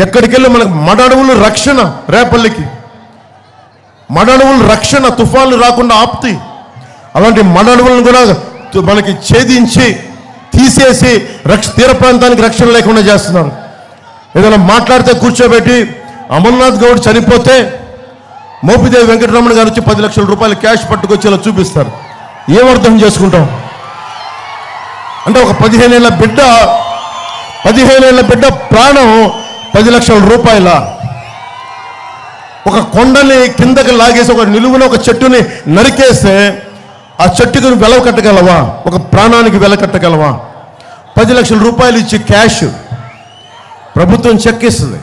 ఎక్కడికెళ్ళి మనకు మడడవులు రక్షణ, రేపల్లికి మడడవులు రక్షణ, తుఫాన్లు రాకుండా ఆపుతాయి. అలాంటి మడడవులను కూడా మనకి ఛేదించి తీసేసి తీర ప్రాంతానికి రక్షణ లేకుండా చేస్తున్నారు. ఏదైనా మాట్లాడితే కూర్చోబెట్టి అమర్నాథ్ గౌడ్ చనిపోతే మోపిదేవి వెంకటరమణ గారు వచ్చి 10 లక్షల రూపాయలు క్యాష్ పట్టుకొచ్చేలా చూపిస్తారు. ఏమర్థం చేసుకుంటాం అంటే ఒక 15 ఏళ్ళ బిడ్డ ప్రాణం 10 లక్షల రూపాయల. ఒక కొండని కిందకి లాగేసి ఒక నిలువున ఒక చెట్టుని నరికేస్తే ఆ చెట్టుకు వెల కట్టగలవా? ఒక ప్రాణానికి వెల కట్టగలవా? 10 లక్షల రూపాయలు ఇచ్చి క్యాష్ ప్రభుత్వం చెక్ ఇస్తుంది.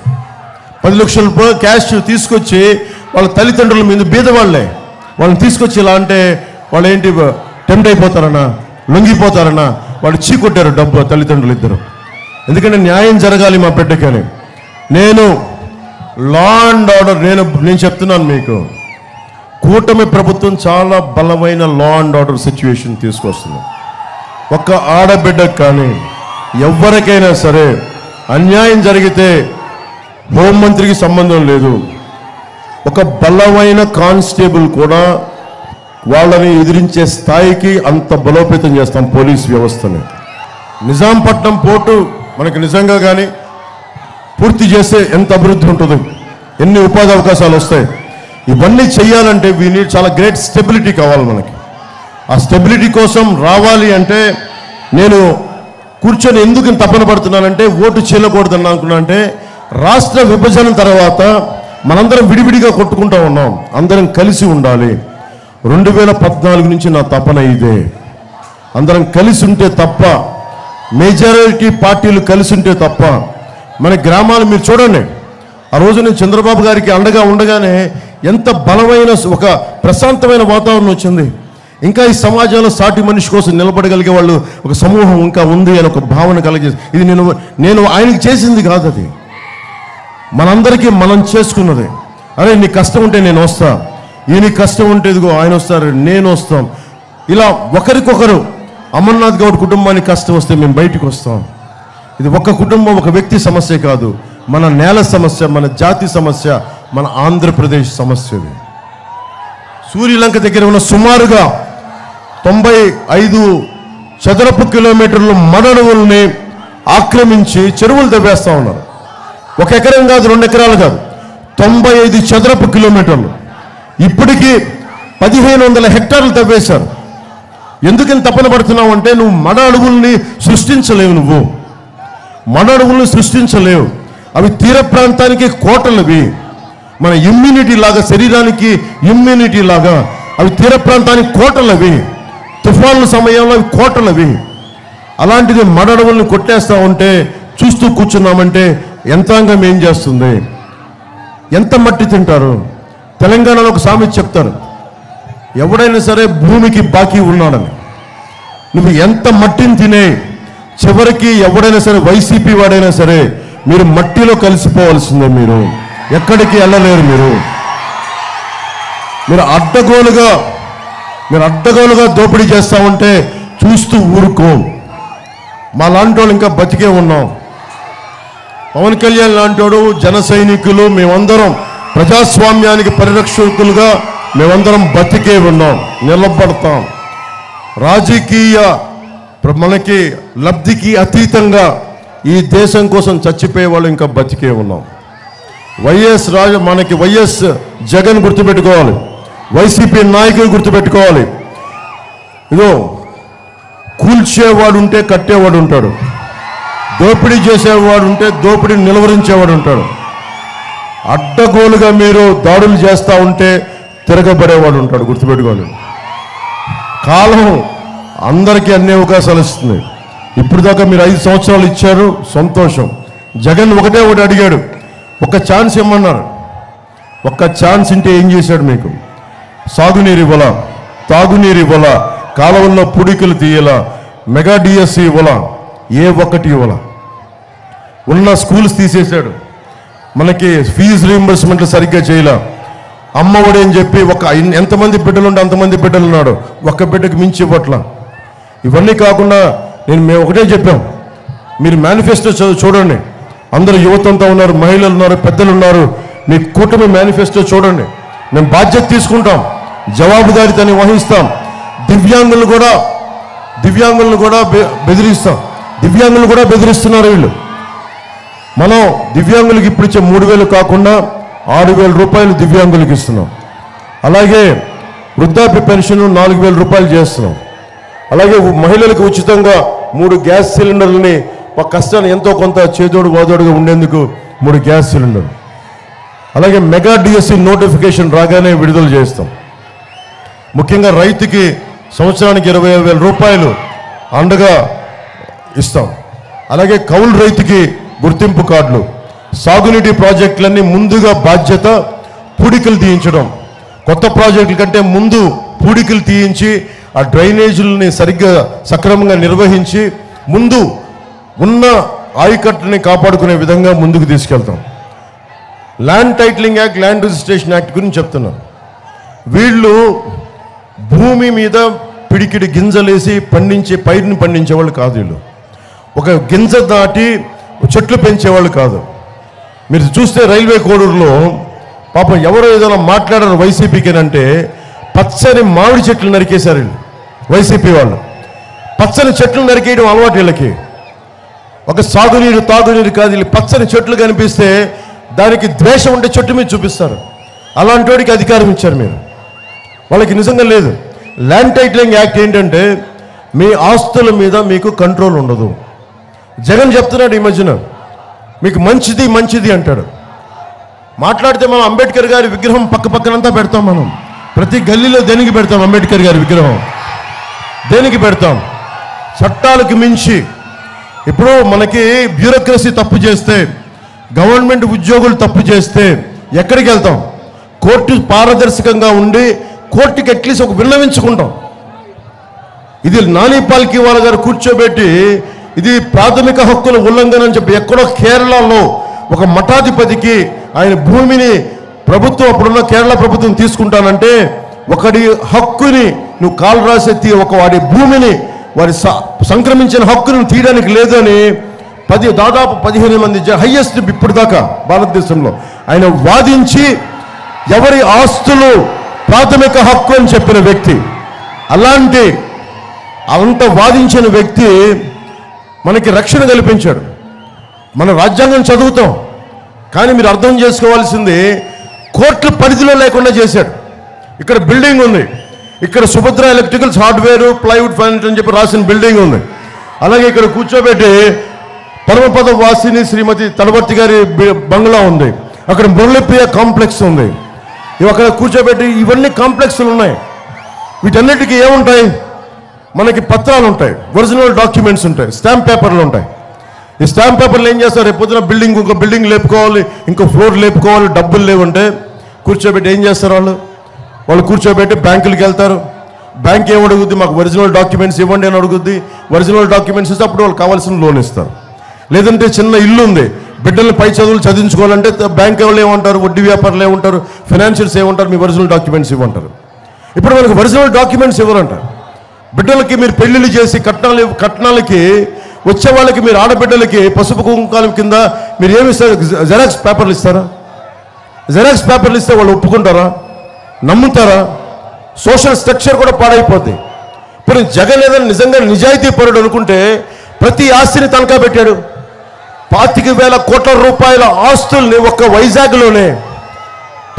10 లక్షల రూపాయలు క్యాష్ తీసుకొచ్చి వాళ్ళ తల్లిదండ్రుల మీద బీదవాళ్లే వాళ్ళని తీసుకొచ్చి ఇలా అంటే వాళ్ళు ఏంటి టెంప్ట్ అయిపోతారన్నా, లొంగిపోతారన్నా, వాళ్ళు చీకొట్టారు డబ్బు తల్లిదండ్రులు ఇద్దరు. ఎందుకంటే న్యాయం జరగాలి మా బిడ్డకని. నేను లా అండ్ ఆర్డర్ నేను చెప్తున్నాను మీకు, కూటమి ప్రభుత్వం చాలా బలమైన లా అండ్ ఆర్డర్ సిచ్యువేషన్ తీసుకొస్తుంది. ఒక్క ఆడబిడ్డకు కానీ ఎవరికైనా సరే అన్యాయం జరిగితే హోంమంత్రికి సంబంధం లేదు, ఒక బలమైన కానిస్టేబుల్ కూడా వాళ్ళని ఎదిరించే స్థాయికి అంత బలోపేతం చేస్తాం పోలీస్ వ్యవస్థని. నిజాంపట్నం పోర్టు మనకి నిజంగా కానీ పూర్తి చేస్తే ఎంత అభివృద్ధి ఉంటుంది, ఎన్ని ఉపాధి అవకాశాలు వస్తాయి. ఇవన్నీ చేయాలంటే చాలా గ్రేట్ స్టెబిలిటీ కావాలి మనకి. ఆ స్టెబిలిటీ కోసం రావాలి అంటే నేను కూర్చొని ఎందుకు తపన పడుతున్నానంటే ఓటు చేయకూడదని అనుకున్నా. అంటే రాష్ట్ర విభజన తర్వాత మనందరం విడివిడిగా కొట్టుకుంటూ ఉన్నాం, అందరం కలిసి ఉండాలి. 2014 నుంచి నా తపన ఇదే. అందరం కలిసి ఉంటే తప్ప, మెజారిటీ పార్టీలు కలిసి ఉంటే తప్ప మన గ్రామాలు మీరు చూడండి. ఆ రోజు నేను చంద్రబాబు గారికి అండగా ఉండగానే ఎంత బలమైన ఒక ప్రశాంతమైన వాతావరణం వచ్చింది. ఇంకా ఈ సమాజంలో సాటి మనిషి కోసం నిలబడగలిగే వాళ్ళు ఒక సమూహం ఇంకా ఉంది అని ఒక భావన కలిగేది. ఇది నేను ఆయనకి చేసింది కాదు, అది మనందరికీ మనం చేసుకున్నది. అరే నీ కష్టం ఉంటే నేను వస్తా, ఈయన కష్టం ఉంటే ఇదిగో ఆయన వస్తారు, నేను వస్తాం. ఇలా ఒకరికొకరు. అమర్నాథ్ గౌడ్ కుటుంబానికి కష్టం వస్తే మేము బయటకు వస్తాం. ఇది ఒక కుటుంబం, ఒక వ్యక్తి సమస్య కాదు, మన నేల సమస్య, మన జాతి సమస్య, మన ఆంధ్రప్రదేశ్ సమస్య. ఇది సూర్యలంక దగ్గర ఉన్న సుమారుగా 95 చదరపు కిలోమీటర్లు మడడవుల్ని ఆక్రమించి చెరువులు తవ్వేస్తూ ఉన్నారు. 1 ఎకరం కాదు, 2 ఎకరాలు కాదు, 95 చదరపు కిలోమీటర్లు. ఇప్పటికీ 1500 హెక్టార్లు తవ్వేశారు. ఎందుకని తపన పడుతున్నావు అంటే నువ్వు మడ అడవుల్ని సృష్టించలేవు, నువ్వు మడ అడవుల్ని సృష్టించలేవు. అవి తీర ప్రాంతానికి కోటలవి, మన ఇమ్యూనిటీ లాగా, శరీరానికి ఇమ్యూనిటీ లాగా అవి తీర ప్రాంతానికి కోటలవి. తుఫాన్ల సమయంలో అవి కోటలవి. అలాంటిది మడ అడవుల్ని కొట్టేస్తూ ఉంటే చూస్తూ కూర్చున్నామంటే యంత్రాంగం ఏం చేస్తుంది? ఎంత మట్టి తింటారు? తెలంగాణలో ఒక సామెత చెప్తారు, ఎవడైనా సరే భూమికి బాకీ ఉన్నాడని. నువ్వు ఎంత మట్టిని తినే చివరికి ఎవడైనా సరే, వైసీపీ వాడైనా సరే, మీరు మట్టిలో కలిసిపోవాల్సిందే. మీరు ఎక్కడికి వెళ్ళలేరు. మీరు అడ్డగోలుగా దోపిడీ చేస్తూ ఉంటే చూస్తూ ఊరుకో. మా లాంటి వాళ్ళు ఇంకా బతికే ఉన్నాం. పవన్ కళ్యాణ్ లాంటి జన సైనికులు మేమందరం ప్రజాస్వామ్యానికి పరిరక్షకులుగా మేమందరం బతికే ఉన్నాం, నిలబడతాం. రాజకీయ మనకి లబ్ధికి అతీతంగా ఈ దేశం కోసం చచ్చిపోయే వాళ్ళు ఇంకా బతికే ఉన్నాం. మనకి వైఎస్ జగన్ గుర్తుపెట్టుకోవాలి, వైసీపీ నాయకులు గుర్తుపెట్టుకోవాలి. ఇదో కూల్చేవాడు ఉంటే కట్టేవాడు ఉంటాడు, దోపిడీ చేసేవాడు ఉంటే దోపిడీని నిలువరించేవాడు ఉంటాడు. అడ్డగోలుగా మీరు దాడులు చేస్తూ ఉంటే తిరగబడేవాడు ఉంటాడు. గుర్తుపెట్టుకోవాలి. కాలం అందరికీ అన్ని అవకాశాలు ఇస్తుంది. ఇప్పుడు దాకా మీరు 5 సంవత్సరాలు ఇచ్చారు, సంతోషం. జగన్ ఒకటే అడిగాడు, ఒక ఛాన్స్ ఇమ్మన్నారు. ఒక్క ఛాన్స్ ఇంటే ఏం చేశాడు? మీకు సాగునీరు ఇవ్వాలా, తాగునీరు ఇవ్వాలా, కాలువల్లో పుడికలు తీయాలా, మెగా డిఎస్సి ఇవ్వాలా, ఏ ఒక్కటి ఇవ్వాలా. ఉన్న స్కూల్స్ తీసేశాడు, మనకి ఫీజు రీయింబర్స్మెంట్లు సరిగ్గా చేయాల, అమ్మఒడి అని చెప్పి ఎంతమంది బిడ్డలు ఉంటే అంతమంది బిడ్డలు ఉన్నాడు, ఒక్క బిడ్డకు మించి ఇవ్వట్లా. ఇవన్నీ కాకుండా మేము ఒకటే చెప్పాం, మీరు మేనిఫెస్టో చూడండి. అందరూ యువతంతా ఉన్నారు, మహిళలు ఉన్నారు, పెద్దలు ఉన్నారు. మీ కూటమి మేనిఫెస్టో చూడండి. మేము బాధ్యత తీసుకుంటాం, జవాబుదారీతని వహిస్తాం. దివ్యాంగులను కూడా బెదిరిస్తాం. దివ్యాంగులు కూడా బెదిరిస్తున్నారు వీళ్ళు. మనం దివ్యాంగులకు ఇప్పుడు ఇచ్చే 3,000 కాకుండా 6,000 రూపాయలు దివ్యాంగులకు ఇస్తున్నాం. అలాగే వృద్ధాప్య పెన్షన్ 4,000 రూపాయలు చేస్తున్నాం. అలాగే మహిళలకు ఉచితంగా 3 గ్యాస్ సిలిండర్లని ఒక కష్టాన్ని ఎంతో కొంత చేదోడు వాదోడుగా ఉండేందుకు 3 గ్యాస్ సిలిండర్లు. అలాగే మెగా డిఎస్సి నోటిఫికేషన్ రాగానే విడుదల చేస్తాం. ముఖ్యంగా రైతుకి సంవత్సరానికి 25,000 రూపాయలు అండగా ఇస్తాం. అలాగే కౌలు రైతుకి గుర్తింపు కార్డులు, సాగునీటి ప్రాజెక్టులన్నీ ముందుగా బాధ్యత పూడికలు తీయించడం. కొత్త ప్రాజెక్టుల కంటే ముందు పూడికలు తీయించి ఆ డ్రైనేజీలని సరిగ్గా సక్రమంగా నిర్వహించి ముందు ఉన్న ఆయకట్టుని కాపాడుకునే విధంగా ముందుకు తీసుకెళ్తాం. Land titling act, land registration act గురించి చెప్తున్నాను. వీళ్ళు భూమి మీద పిడికిడి గింజలేసి పైరుని పండించేవాళ్ళు కాదు. వీళ్ళు ఒక గింజ దాటి చెట్లు పెంచేవాళ్ళు కాదు. మీరు చూస్తే రైల్వే కోడూరులో పాపం ఎవరో ఏదైనా మాట్లాడారు వైసీపీకేనంటే పచ్చని మామిడి చెట్లు నరికేశారు వీళ్ళు. వైసీపీ వాళ్ళు పచ్చని చెట్లు నరికేయడం అలవాటు వీళ్ళకి. ఒక సాగునీరు తాగునీరు కాదు, వీళ్ళు పచ్చని చెట్లు కనిపిస్తే దానికి ద్వేషం ఉంటే చెట్టు మీద చూపిస్తారు. అలాంటి వాడికి అధికారం ఇచ్చారు మీరు, వాళ్ళకి నిజంగా లేదు. ల్యాండ్ టైటిలింగ్ యాక్ట్ ఏంటంటే మీ ఆస్తుల మీద మీకు కంట్రోల్ ఉండదు. జగన్ చెప్తున్నాడు ఈ మధ్యన మీకు మంచిది అంటాడు. మాట్లాడితే మనం అంబేద్కర్ గారి విగ్రహం పక్కనంతా పెడతాం. మనం ప్రతి గల్లీలో దేనికి పెడతాం? అంబేద్కర్ గారి విగ్రహం దేనికి పెడతాం? చట్టాలకు మించి ఇప్పుడు మనకి బ్యూరోక్రసీ తప్పు చేస్తే, గవర్నమెంట్ ఉద్యోగులు తప్పు చేస్తే ఎక్కడికి వెళ్తాం? కోర్టు పారదర్శకంగా ఉండి కోర్టుకి అట్లీస్ట్ ఒక విన్నవించుకుంటాం. ఇది నాని పాల్కీవాలా గారు కూర్చోబెట్టి ఇది ప్రాథమిక హక్కుల ఉల్లంఘన అని చెప్పి ఎక్కడో కేరళలో ఒక మఠాధిపతికి ఆయన భూమిని ప్రభుత్వం, అప్పుడున్న కేరళ ప్రభుత్వం తీసుకుంటానంటే ఒకడి హక్కుని నువ్వు కాలు రాసెత్తి వాడి భూమిని వారి సంక్రమించిన హక్కును తీయడానికి లేదని దాదాపు 15 మంది హైయెస్ట్ ఇప్పుడు దాకా భారతదేశంలో ఆయన వాదించి ఎవరి ఆస్తులు ప్రాథమిక హక్కు అని చెప్పిన వ్యక్తి. అలాంటి అంత వాదించిన వ్యక్తి మనకి రక్షణ కల్పించాడు. మన రాజ్యాంగం చదువుతాం, కానీ మీరు అర్థం చేసుకోవాల్సింది కోర్టు పరిధిలో లేకుండా చేశాడు. ఇక్కడ బిల్డింగ్ ఉంది, ఇక్కడ Subhadra electricals hardware plywood furniture అని చెప్పి రాసిన బిల్డింగ్ ఉంది. అలాగే ఇక్కడ కూర్చోబెట్టి పరమపద వాసిని శ్రీమతి తలవర్తి గారి బంగ్లా ఉంది, అక్కడ మురళీప్రియ కాంప్లెక్స్ ఉంది. ఇవి అక్కడ కూర్చోబెట్టి ఇవన్నీ కాంప్లెక్స్లు ఉన్నాయి. వీటన్నిటికీ ఏముంటాయి? మనకి పత్రాలు ఉంటాయి, ఒరిజినల్ డాక్యుమెంట్స్ ఉంటాయి, స్టాంప్ పేపర్లు ఉంటాయి. ఈ స్టాంప్ పేపర్లు ఏం చేస్తారు? రేపు పొద్దున ఇంకో బిల్డింగ్ లేపుకోవాలి, ఇంకో ఫ్లోర్ లేపుకోవాలి, డబ్బులు లేవంటే కూర్చోబెట్టి ఏం చేస్తారు? వాళ్ళు కూర్చోబెట్టి బ్యాంకులకు వెళ్తారు. బ్యాంక్ ఏం అడుగుద్ది? మాకు ఒరిజినల్ డాక్యుమెంట్స్ ఇవ్వండి అని అడుగుద్ది. ఒరిజినల్ డాక్యుమెంట్స్ ఇస్తే అప్పుడు వాళ్ళు కావాల్సిన లోన్ ఇస్తారు. లేదంటే చిన్న ఇల్లు ఉంది, బిడ్డల్ని పై చదువులు చదివించుకోవాలంటే బ్యాంక్ వాళ్ళు ఏమంటారు? వడ్డీ వ్యాపారులు ఏమంటారు? ఫైనాన్షియల్స్ ఏమంటారు? మీ ఒరిజినల్ డాక్యుమెంట్స్ ఇవ్వంటారు. ఇప్పుడు మనకు ఒరిజినల్ డాక్యుమెంట్స్ ఇవ్వరంటారు. బిడ్డలకి మీరు పెళ్లిళ్ళు చేసి కట్నాలకి వచ్చే వాళ్ళకి మీరు ఆడబిడ్డలకి పసుపు కుంకాలం కింద మీరు ఏమి ఇస్తారు? జెరాక్స్ పేపర్లు ఇస్తారా? జెరాక్స్ పేపర్లు ఇస్తే వాళ్ళు ఒప్పుకుంటారా? నమ్ముతారా? సోషల్ స్ట్రక్చర్ కూడా పాడైపోద్ది. ఇప్పుడు జగన్ ఏదైనా నిజంగా నిజాయితీ పరుడు అనుకుంటే ప్రతి ఆస్తిని తనఖా పెట్టాడు. 25,000 కోట్ల రూపాయల ఆస్తుల్ని ఒక్క వైజాగ్లోనే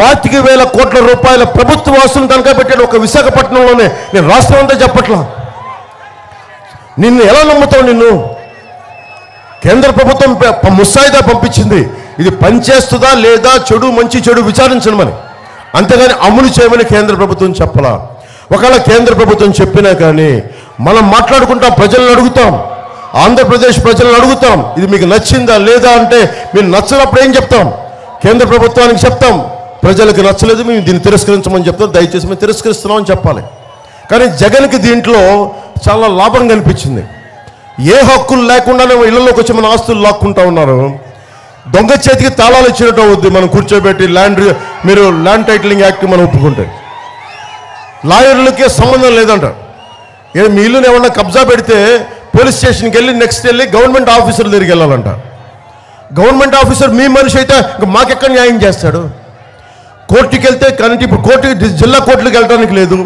25,000 కోట్ల రూపాయల ప్రభుత్వ ఆస్తులను తనఖా పెట్టాడు ఒక విశాఖపట్నంలోనే. నేను రాష్ట్రం అంతా చెప్పట్లా. నిన్ను ఎలా నమ్ముతావు? నిన్ను కేంద్ర ప్రభుత్వం ముసాయిదా పంపించింది, ఇది పనిచేస్తుందా లేదా, మంచి చెడు విచారించమని, అంతేగాని అమలు చేయమని కేంద్ర ప్రభుత్వం చెప్పలా. ఒకవేళ కేంద్ర ప్రభుత్వం చెప్పినా కానీ మనం మాట్లాడుకుంటాం, ప్రజలను అడుగుతాం, ఆంధ్రప్రదేశ్ ప్రజలను అడుగుతాం, ఇది మీకు నచ్చిందా లేదా అంటే మీరు నచ్చనప్పుడు ఏం చెప్తాం? కేంద్ర ప్రభుత్వానికి చెప్తాం, ప్రజలకు నచ్చలేదు, మేము దీన్ని తిరస్కరించమని చెప్తాం, దయచేసి మేము తిరస్కరిస్తున్నామని చెప్పాలి. కానీ జగన్కి దీంట్లో చాలా లాభం కనిపించింది. ఏ హక్కులు లేకుండానే ఇళ్లలోకి వచ్చి మన ఆస్తులు లాక్కుంటా ఉన్నారు. దొంగ చేతికి తాళాలు ఇచ్చినట్టు అవుద్ది మనం కూర్చోబెట్టి మీరు ల్యాండ్ టైటిలింగ్ యాక్ట్ మనం ఒప్పుకుంటే. లాయర్లకే సంబంధం లేదంట. మీ ఇల్లుని ఏమన్నా కబ్జా పెడితే పోలీస్ స్టేషన్కి వెళ్ళి నెక్స్ట్ వెళ్ళి గవర్నమెంట్ ఆఫీసర్ దగ్గరికి వెళ్ళాలంట. గవర్నమెంట్ ఆఫీసర్ మీ మనిషి అయితే మాకెక్కడ న్యాయం చేస్తాడు? కోర్టుకి వెళ్తే కానీ ఇప్పుడు జిల్లా కోర్టులకు వెళ్ళడానికి లేదు,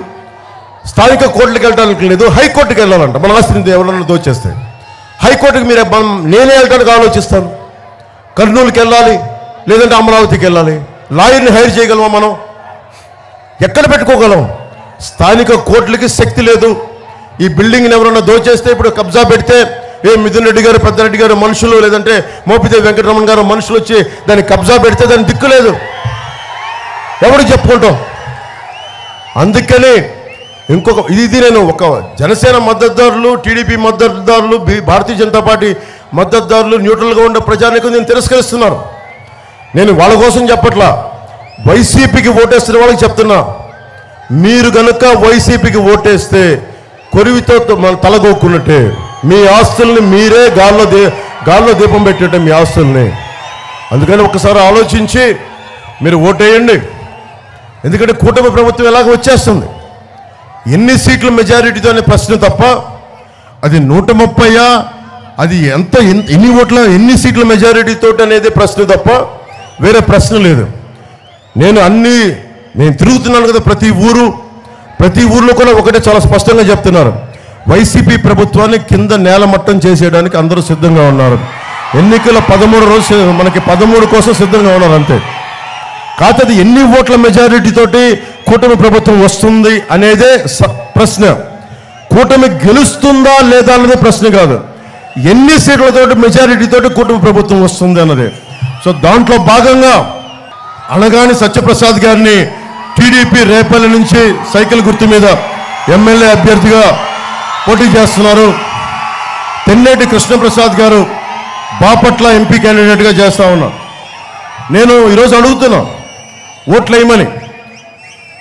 స్థానిక కోర్టులకు వెళ్ళడానికి లేదు, హైకోర్టుకి వెళ్ళాలంట. మన ఆస్తిని ఎవరన్నా దోచేస్తే హైకోర్టుకి నేనే వెళ్ళడానికి ఆలోచిస్తాను. కర్నూలుకి వెళ్ళాలి, లేదంటే అమరావతికి వెళ్ళాలి. లాయర్ని హైర్ చేయగలమా మనం? ఎక్కడ పెట్టుకోగలం? స్థానిక కోర్టులకి శక్తి లేదు. ఈ బిల్డింగ్ని ఎవరన్నా దోచేస్తే ఇప్పుడు కబ్జా పెడితే మిథున్ రెడ్డి గారు, పెద్దరెడ్డి గారు మనుషులు, లేదంటే మోపిదేవి వెంకటరమణ గారు మనుషులు వచ్చి దాన్ని కబ్జా పెడితే దాన్ని దిక్కు లేదు, ఎవరికి చెప్పుకుంటాం? అందుకని ఇది నేను ఒక జనసేన మద్దతుదారులు, టీడీపీ మద్దతుదారులు, భారతీయ జనతా పార్టీ మద్దతుదారులు, న్యూట్రల్గా ఉండే ప్రజానికి నేను తిరస్కరిస్తున్నాను. నేను వాళ్ళ కోసం చెప్పట్లా, వైసీపీకి ఓటేస్తున్న వాళ్ళకి చెప్తున్నా. మీరు కనుక వైసీపీకి ఓటేస్తే కొరివితో మన తలగొక్కున్నట్టే. మీ ఆస్తుల్ని మీరే గాల్లో దీపం పెట్టేట మీ ఆస్తుల్ని. అందుకని ఒకసారి ఆలోచించి మీరు ఓటేయండి. ఎందుకంటే కూటమి ప్రభుత్వం ఎలాగ వచ్చేస్తుంది. ఎన్ని సీట్ల మెజారిటీతో అనే ప్రశ్న తప్ప, అది 130 అది ఎన్ని సీట్ల మెజారిటీతో అనేది ప్రశ్న తప్ప వేరే ప్రశ్న లేదు. నేను తిరుగుతున్నాను కదా ప్రతి ఊర్లో కూడా ఒకటే చాలా స్పష్టంగా చెప్తున్నారు, వైసీపీ ప్రభుత్వాన్ని కింద నేలమట్టం చేసేయడానికి అందరూ సిద్ధంగా ఉన్నారు. ఎన్నికల 13 రోజు మనకి 13 కోసం సిద్ధంగా ఉన్నారు అంతే. కాకపోతే అది ఎన్ని ఓట్ల మెజారిటీ తోటి కూటమి ప్రభుత్వం వస్తుంది అనేదే ప్రశ్న. కూటమి గెలుస్తుందా లేదా అన్నదే ప్రశ్న కాదు, ఎన్ని సీట్లతోటి మెజారిటీతోటి కూటమి ప్రభుత్వం వస్తుంది అన్నదే. సో దాంట్లో భాగంగా అనగాని సత్యప్రసాద్ గారిని టీడీపీ రేపల్లి నుంచి సైకిల్ గుర్తు మీద ఎమ్మెల్యే అభ్యర్థిగా పోటీ చేస్తున్నారు. తెన్నేటి కృష్ణప్రసాద్ గారు బాపట్ల ఎంపీ క్యాండిడేట్గా చేస్తా ఉన్నారు. నేను ఈరోజు అడుగుతున్నా, ఓట్లు వేయమని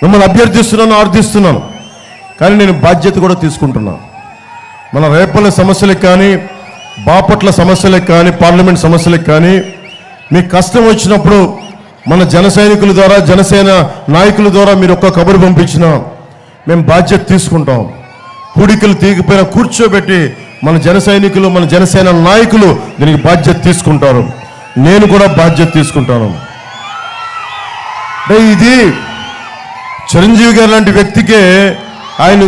మిమ్మల్ని అభ్యర్థిస్తున్నాను, ఆర్థిస్తున్నాను. కానీ నేను బాధ్యత కూడా తీసుకుంటున్నాను. మన రేపల్లి సమస్యలకు కానీ, బాపట్ల సమస్యలకు కానీ, పార్లమెంట్ సమస్యలకు కానీ మీకు కష్టం వచ్చినప్పుడు మన జన సైనికుల ద్వారా, జనసేన నాయకుల ద్వారా మీరు ఒక్క కబురు పంపించినా మేము బాధ్యత తీసుకుంటాం. పూడికలు తీగిపోయినా కూర్చోబెట్టి మన జన సైనికులు, మన జనసేన నాయకులు దీనికి బాధ్యత తీసుకుంటారు. నేను కూడా బాధ్యత తీసుకుంటాను. ఇది చిరంజీవి గారు లాంటి వ్యక్తికే, ఆయన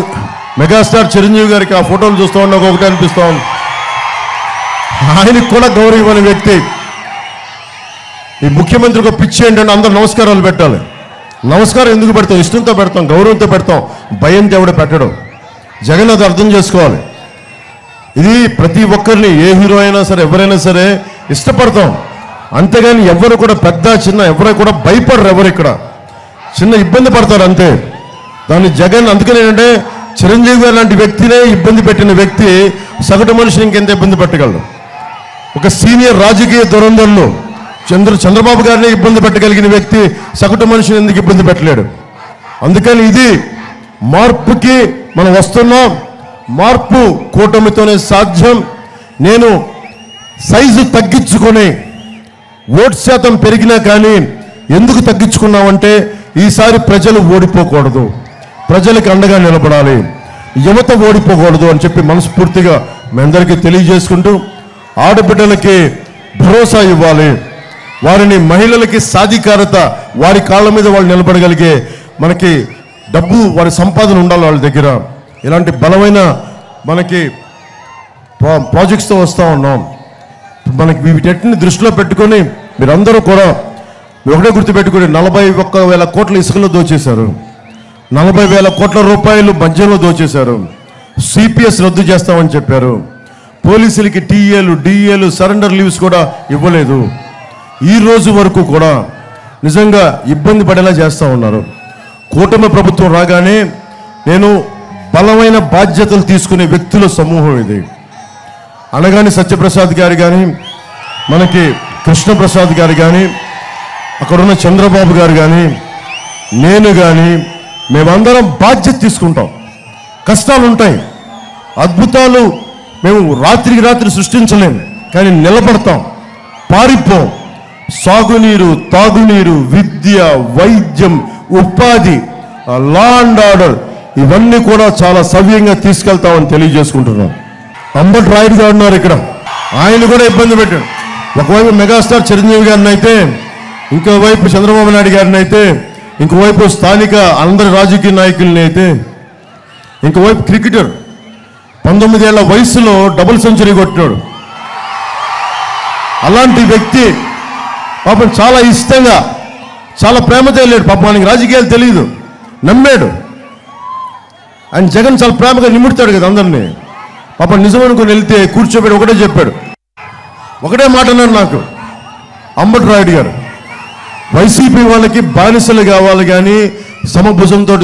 మెగాస్టార్ చిరంజీవి గారికి ఆ ఫోటోలు చూస్తూ ఉన్నా ఒకటి అనిపిస్తూ ఉంది, ఆయనకు కూడా గౌరవం ఇవ్వని వ్యక్తి. ఈ ముఖ్యమంత్రికి పిచ్చి ఏంటంటే అందరూ నమస్కారాలు పెట్టాలి. నమస్కారం ఎందుకు పెడతాం? ఇష్టంతో పెడతాం, గౌరవంతో పెడతాం, భయంతో ఎవడ పెట్టడం. జగన్ అది అర్థం చేసుకోవాలి. ఇది ప్రతి ఒక్కరిని, ఏ హీరో అయినా సరే, ఎవరైనా సరే ఇష్టపడతాం. అంతేగాని ఎవరు కూడా పెద్ద చిన్న ఎవరు కూడా భయపడరు. ఎవరు ఇక్కడ చిన్న ఇబ్బంది పడతారు అంతే. దాన్ని జగన్ అందుకని ఏంటంటే చిరంజీవి గారు లాంటి వ్యక్తినే ఇబ్బంది పెట్టిన వ్యక్తి సగటు మనిషిని ఇంకెంత ఇబ్బంది పెట్టగలడు? ఒక సీనియర్ రాజకీయ దురంధరులు చంద్రబాబు గారిని ఇబ్బంది పెట్టగలిగిన వ్యక్తి సగటు మనిషిని ఎందుకు ఇబ్బంది పెట్టలేడు? అందుకని ఇది మార్పుకి మనం వస్తున్నాం. మార్పు కూటమితోనే సాధ్యం. నేను సైజు తగ్గించుకొని ఓటు శాతం పెరిగినా కానీ ఎందుకు తగ్గించుకున్నామంటే ఈసారి ప్రజలు ఓడిపోకూడదు, ప్రజలకు అండగా నిలబడాలి, యువత ఓడిపోకూడదు అని చెప్పి మనస్ఫూర్తిగా మీ అందరికీ తెలియజేసుకుంటూ, ఆడబిడ్డలకి భరోసా ఇవ్వాలి, వారిని మహిళలకి సాధికారత, వారి కాళ్ళ మీద వాళ్ళు నిలబడగలిగే మనకి డబ్బు, వారి సంపాదన ఉండాలి వాళ్ళ దగ్గర. ఇలాంటి బలమైన మనకి ప్రాజెక్ట్స్తో వస్తూ ఉన్నాం. మనకి వీటన్నిటిని దృష్టిలో పెట్టుకొని మీరందరూ కూడా ఒకటే గుర్తుపెట్టుకుని 41,000 కోట్ల ఇసుకలో దోచేశారు, 40,000 కోట్ల రూపాయలు మద్యంలో దోచేశారు, సిపిఎస్ రద్దు చేస్తామని చెప్పారు, పోలీసులకి టీఏలు డిఏలు సరెండర్ లీవ్స్ కూడా ఇవ్వలేదు. ఈ రోజు వరకు కూడా నిజంగా ఇబ్బంది పడేలా చేస్తూ ఉన్నారు. కూటమి ప్రభుత్వం రాగానే నేను బలమైన బాధ్యతలు తీసుకునే వ్యక్తుల సమూహం ఇది. అనగాని సత్యప్రసాద్ గారు కానీ, మనకి కృష్ణప్రసాద్ గారు కానీ, అక్కడున్న చంద్రబాబు గారు కానీ, నేను కానీ మేమందరం బాధ్యత తీసుకుంటాం. కష్టాలు ఉంటాయి, అద్భుతాలు మేము రాత్రికి రాత్రి సృష్టించలేము, కానీ నిలబడతాం, పారిపోం. సాగునీరు, తాగునీరు, విద్య, వైద్యం, ఉపాధి, లా అండ్ ఆర్డర్ ఇవన్నీ కూడా చాలా సవ్యంగా తీసుకెళ్తామని తెలియజేసుకుంటున్నాం. అంబటి రాయుడు గారు ఉన్నారు ఇక్కడ, ఆయన కూడా ఇబ్బంది పెట్టాడు. ఒకవైపు మెగాస్టార్ చిరంజీవి గారిని అయితే, ఇంకోవైపు చంద్రబాబు నాయుడు గారిని అయితే, ఇంకోవైపు స్థానిక అందరి రాజకీయ నాయకుల్ని అయితే, ఇంకోవైపు క్రికెటర్ 19 ఏళ్ల వయసులో డబుల్ సెంచరీ కొట్టినాడు. అలాంటి వ్యక్తి పాపం చాలా ఇష్టంగా చాలా ప్రేమతో వెళ్ళాడు. పాపం ఆయనకి రాజకీయాలు తెలియదు, నమ్మాడు. ఆయన జగన్ చాలా ప్రేమగా నిముడతాడు కదా అందరినీ. పాపం నిజం అనుకుని వెళ్తే కూర్చోబెట్టి ఒకటే చెప్పాడు, ఒకటే మాట అన్నాడు నాకు అంబటి రాయుడు గారు, వైసీపీ వాళ్ళకి బానిసలు కావాలి కానీ సమభుజంతో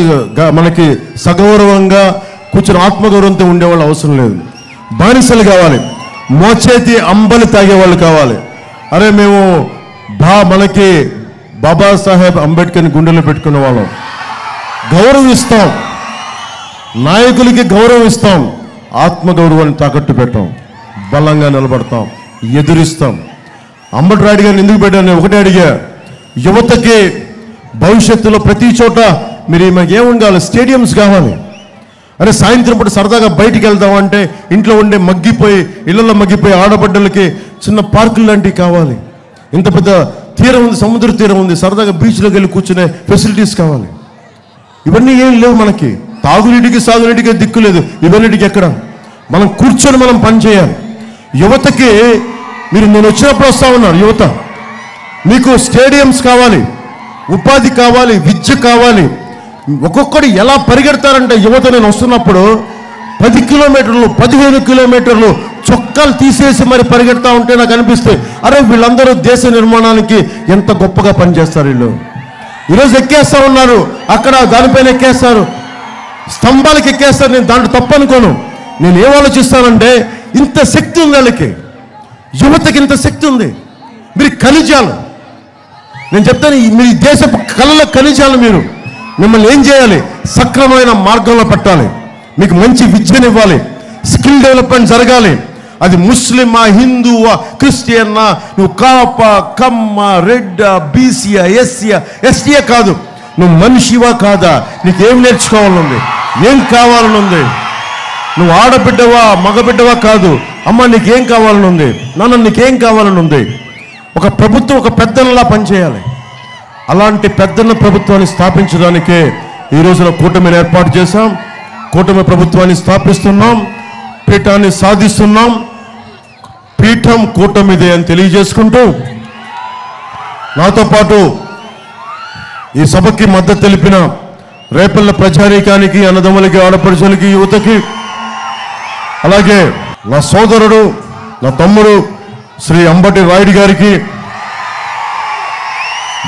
మనకి సగౌరవంగా కూర్చొని ఆత్మగౌరవంతో ఉండేవాళ్ళు అవసరం లేదు. బానిసలు కావాలి, మోచేతి అంబలి తాగేవాళ్ళు కావాలి. అరే మేము మనకి బాబాసాహెబ్ అంబేద్కర్ని గుండెలో పెట్టుకునే వాళ్ళం, గౌరవిస్తాం, నాయకులకి గౌరవం ఇస్తాం, ఆత్మగౌరవాన్ని తాకట్టు పెట్టాం, బలంగా నిలబడతాం, ఎదురిస్తాం. అంబటి రాయుడు గారిని ఎందుకు పెట్టాను ఒకటే అడిగా, యువతకి భవిష్యత్తులో ప్రతి చోట మీరు మాకు ఏముంది కావాలి, స్టేడియంస్ కావాలి. అరే సాయంత్రం పూట సరదాగా బయటికి వెళ్దామంటే ఇంట్లో ఉండే మగ్గిపోయి ఇళ్లలో మగ్గిపోయి ఆడబిడ్డలకి చిన్న పార్కులు లాంటివి కావాలి. ఇంత పెద్ద తీరం ఉంది, సముద్ర తీరం ఉంది, సరదాగా బీచ్లోకి వెళ్ళి కూర్చునే ఫెసిలిటీస్ కావాలి. ఇవన్నీ ఏం లేవు మనకి. తాగునీటికి సాగునీటికి దిక్కు లేదు. ఇవన్నిటికి ఎక్కడ మనం కూర్చొని మనం పనిచేయాలి. యువతకి మీరు నేను వచ్చినప్పుడు వస్తా ఉన్నారు, యువత మీకు స్టేడియంస్ కావాలి, ఉపాధి కావాలి, విద్య కావాలి. ఒక్కొక్కడు ఎలా పరిగెడతారంటే యువత నేను వస్తున్నప్పుడు 10 కిలోమీటర్లు 15 కిలోమీటర్లు చొక్కాలు తీసేసి మరి పరిగెడతా ఉంటే నాకు అనిపిస్తే అరే వీళ్ళందరూ దేశ నిర్మాణానికి ఎంత గొప్పగా పనిచేస్తారు. వీళ్ళు ఈరోజు ఎక్కేస్తా ఉన్నారు, అక్కడ దానిపైన ఎక్కేస్తారు, స్తంభాలకి ఎక్కేస్తారు. నేను దాంట్లో తప్పు అనుకోను. నేను ఏం ఆలోచిస్తానంటే ఇంత శక్తి ఉంది వాళ్ళకి, యువతకి ఇంత శక్తి ఉంది. మీరు ఖనిజాలు, నేను చెప్తాను, మీరు దేశ కళల ఖనిజాలు. మీరు మిమ్మల్ని ఏం చేయాలి, సక్రమమైన మార్గంలో పెట్టాలి, మీకు మంచి విద్యనివ్వాలి, స్కిల్ డెవలప్మెంట్ జరగాలి. అది ముస్లిమా, హిందువా, క్రిస్టియన్నా, నువ్వు కాప, కమ్మ, రెడ్డ, బీసీయా, ఎస్సీయా, ఎస్టీయా కాదు, నువ్వు మనిషివా కాదా, నీకేం నేర్చుకోవాలనుంది, ఏం కావాలనుంది, నువ్వు ఆడబిడ్డవా మగబిడ్డవా కాదు, అమ్మ నీకేం కావాలనుంది, నాన్న నీకేం కావాలనుంది. ఒక ప్రభుత్వం ఒక పెద్దనలా పనిచేయాలి. అలాంటి పెద్దన్న ప్రభుత్వాన్ని స్థాపించడానికే ఈ రోజున కూటమిని ఏర్పాటు చేశాం. కూటమి ప్రభుత్వాన్ని స్థాపిస్తున్నాం, పీఠాన్ని సాధిస్తున్నాం. పీఠం కూటమిదే అని తెలియజేసుకుంటూ నాతో పాటు ఈ సభకి మద్దతు తెలిపిన రేపల్ల ప్రజానీకానికి, అన్నదమ్ములకి, ఆడపడుచులకి, యువతకి, అలాగే నా సోదరుడు నా తమ్ముడు శ్రీ అంబటి రాయుడు గారికి,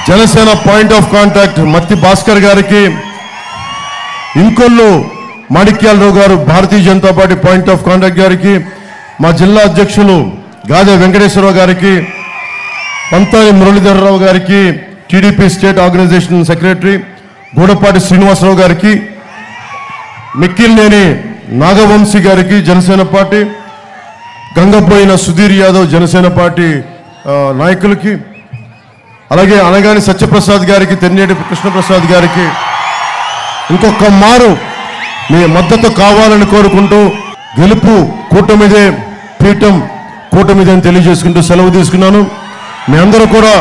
జనసేన పాయింట్ ఆఫ్ కాంటాక్ట్ మత్తి భాస్కర్ గారికి, ఇంకొల్లు మాణిక్యాలరావు గారు Bharatiya Janata Party point of contact గారికి, మా జిల్లా అధ్యక్షులు గాదే వెంకటేశ్వరరావు గారికి, పంతాని మురళీధరరావు గారికి, TDP state organisation secretary Gudapati Srinivasa Rao గారికి, మిక్కిలినేని నాగవంశీ గారికి జనసేన పార్టీ, గంగపోయిన సుధీర్ యాదవ్ జనసేన పార్టీ నాయకులకి, అలాగే అనగాని సత్యప్రసాద్ గారికి, తెన్నేటి కృష్ణప్రసాద్ గారికి ఇంకొక మారు మీ మద్దతు కావాలని కోరుకుంటూ, గెలుపు కూటమిదే, పీఠం కూటమిదే అని తెలియజేసుకుంటూ సెలవు తీసుకున్నాను. మీ అందరూ కూడా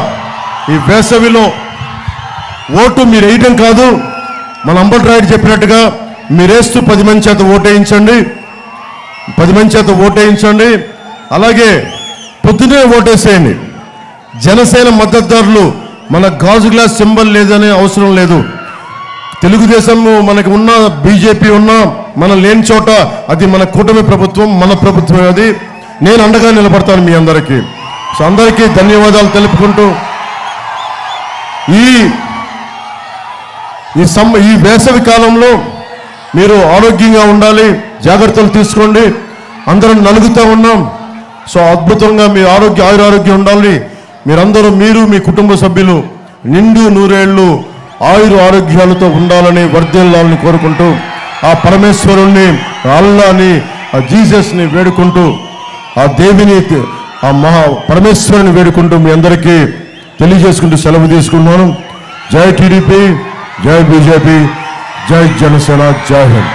ఈ వేసవిలో ఓటు మీరు వేయటం కాదు, మన అంబటి రాయుడు చెప్పినట్టుగా మీరేస్తూ 10 మంది చేత ఓటేయించండి. 10 మంది చేత ఓటేయించండి. అలాగే పొద్దునే ఓటేసేయండి. జనసేన మద్దతుదారులు మన గాజు గ్లాస్ సింబల్ లేదనే అవసరం లేదు. తెలుగుదేశం మనకి ఉన్న, బీజేపీ ఉన్న, మన లేని చోట అది మన కూటమి ప్రభుత్వం, మన ప్రభుత్వం. అది నేను అండగా నిలబడతాను మీ అందరికీ. సో అందరికీ ధన్యవాదాలు తెలుపుకుంటూ ఈ వేసవి కాలంలో మీరు ఆరోగ్యంగా ఉండాలి, జాగ్రత్తలు తీసుకోండి. అందరం నలుగుతూ ఉన్నాం. సో అద్భుతంగా మీ ఆయురారోగ్యం ఉండాలి. మీరందరూ, మీరు మీ కుటుంబ సభ్యులు నిండు నూరేళ్లు ఆరోగ్యాలతో ఉండాలని, వర్ధిల్లాలని కోరుకుంటూ ఆ పరమేశ్వరుణ్ణి, అల్లాని, ఆ జీసస్ని వేడుకుంటూ, ఆ దేవిని, ఆ పరమేశ్వరుని వేడుకుంటూ మీ అందరికీ తెలియజేసుకుంటూ సెలవు తీసుకున్నాను. జై టీడీపీ, జై బీజేపీ, జై జనసేన, జై హింద్.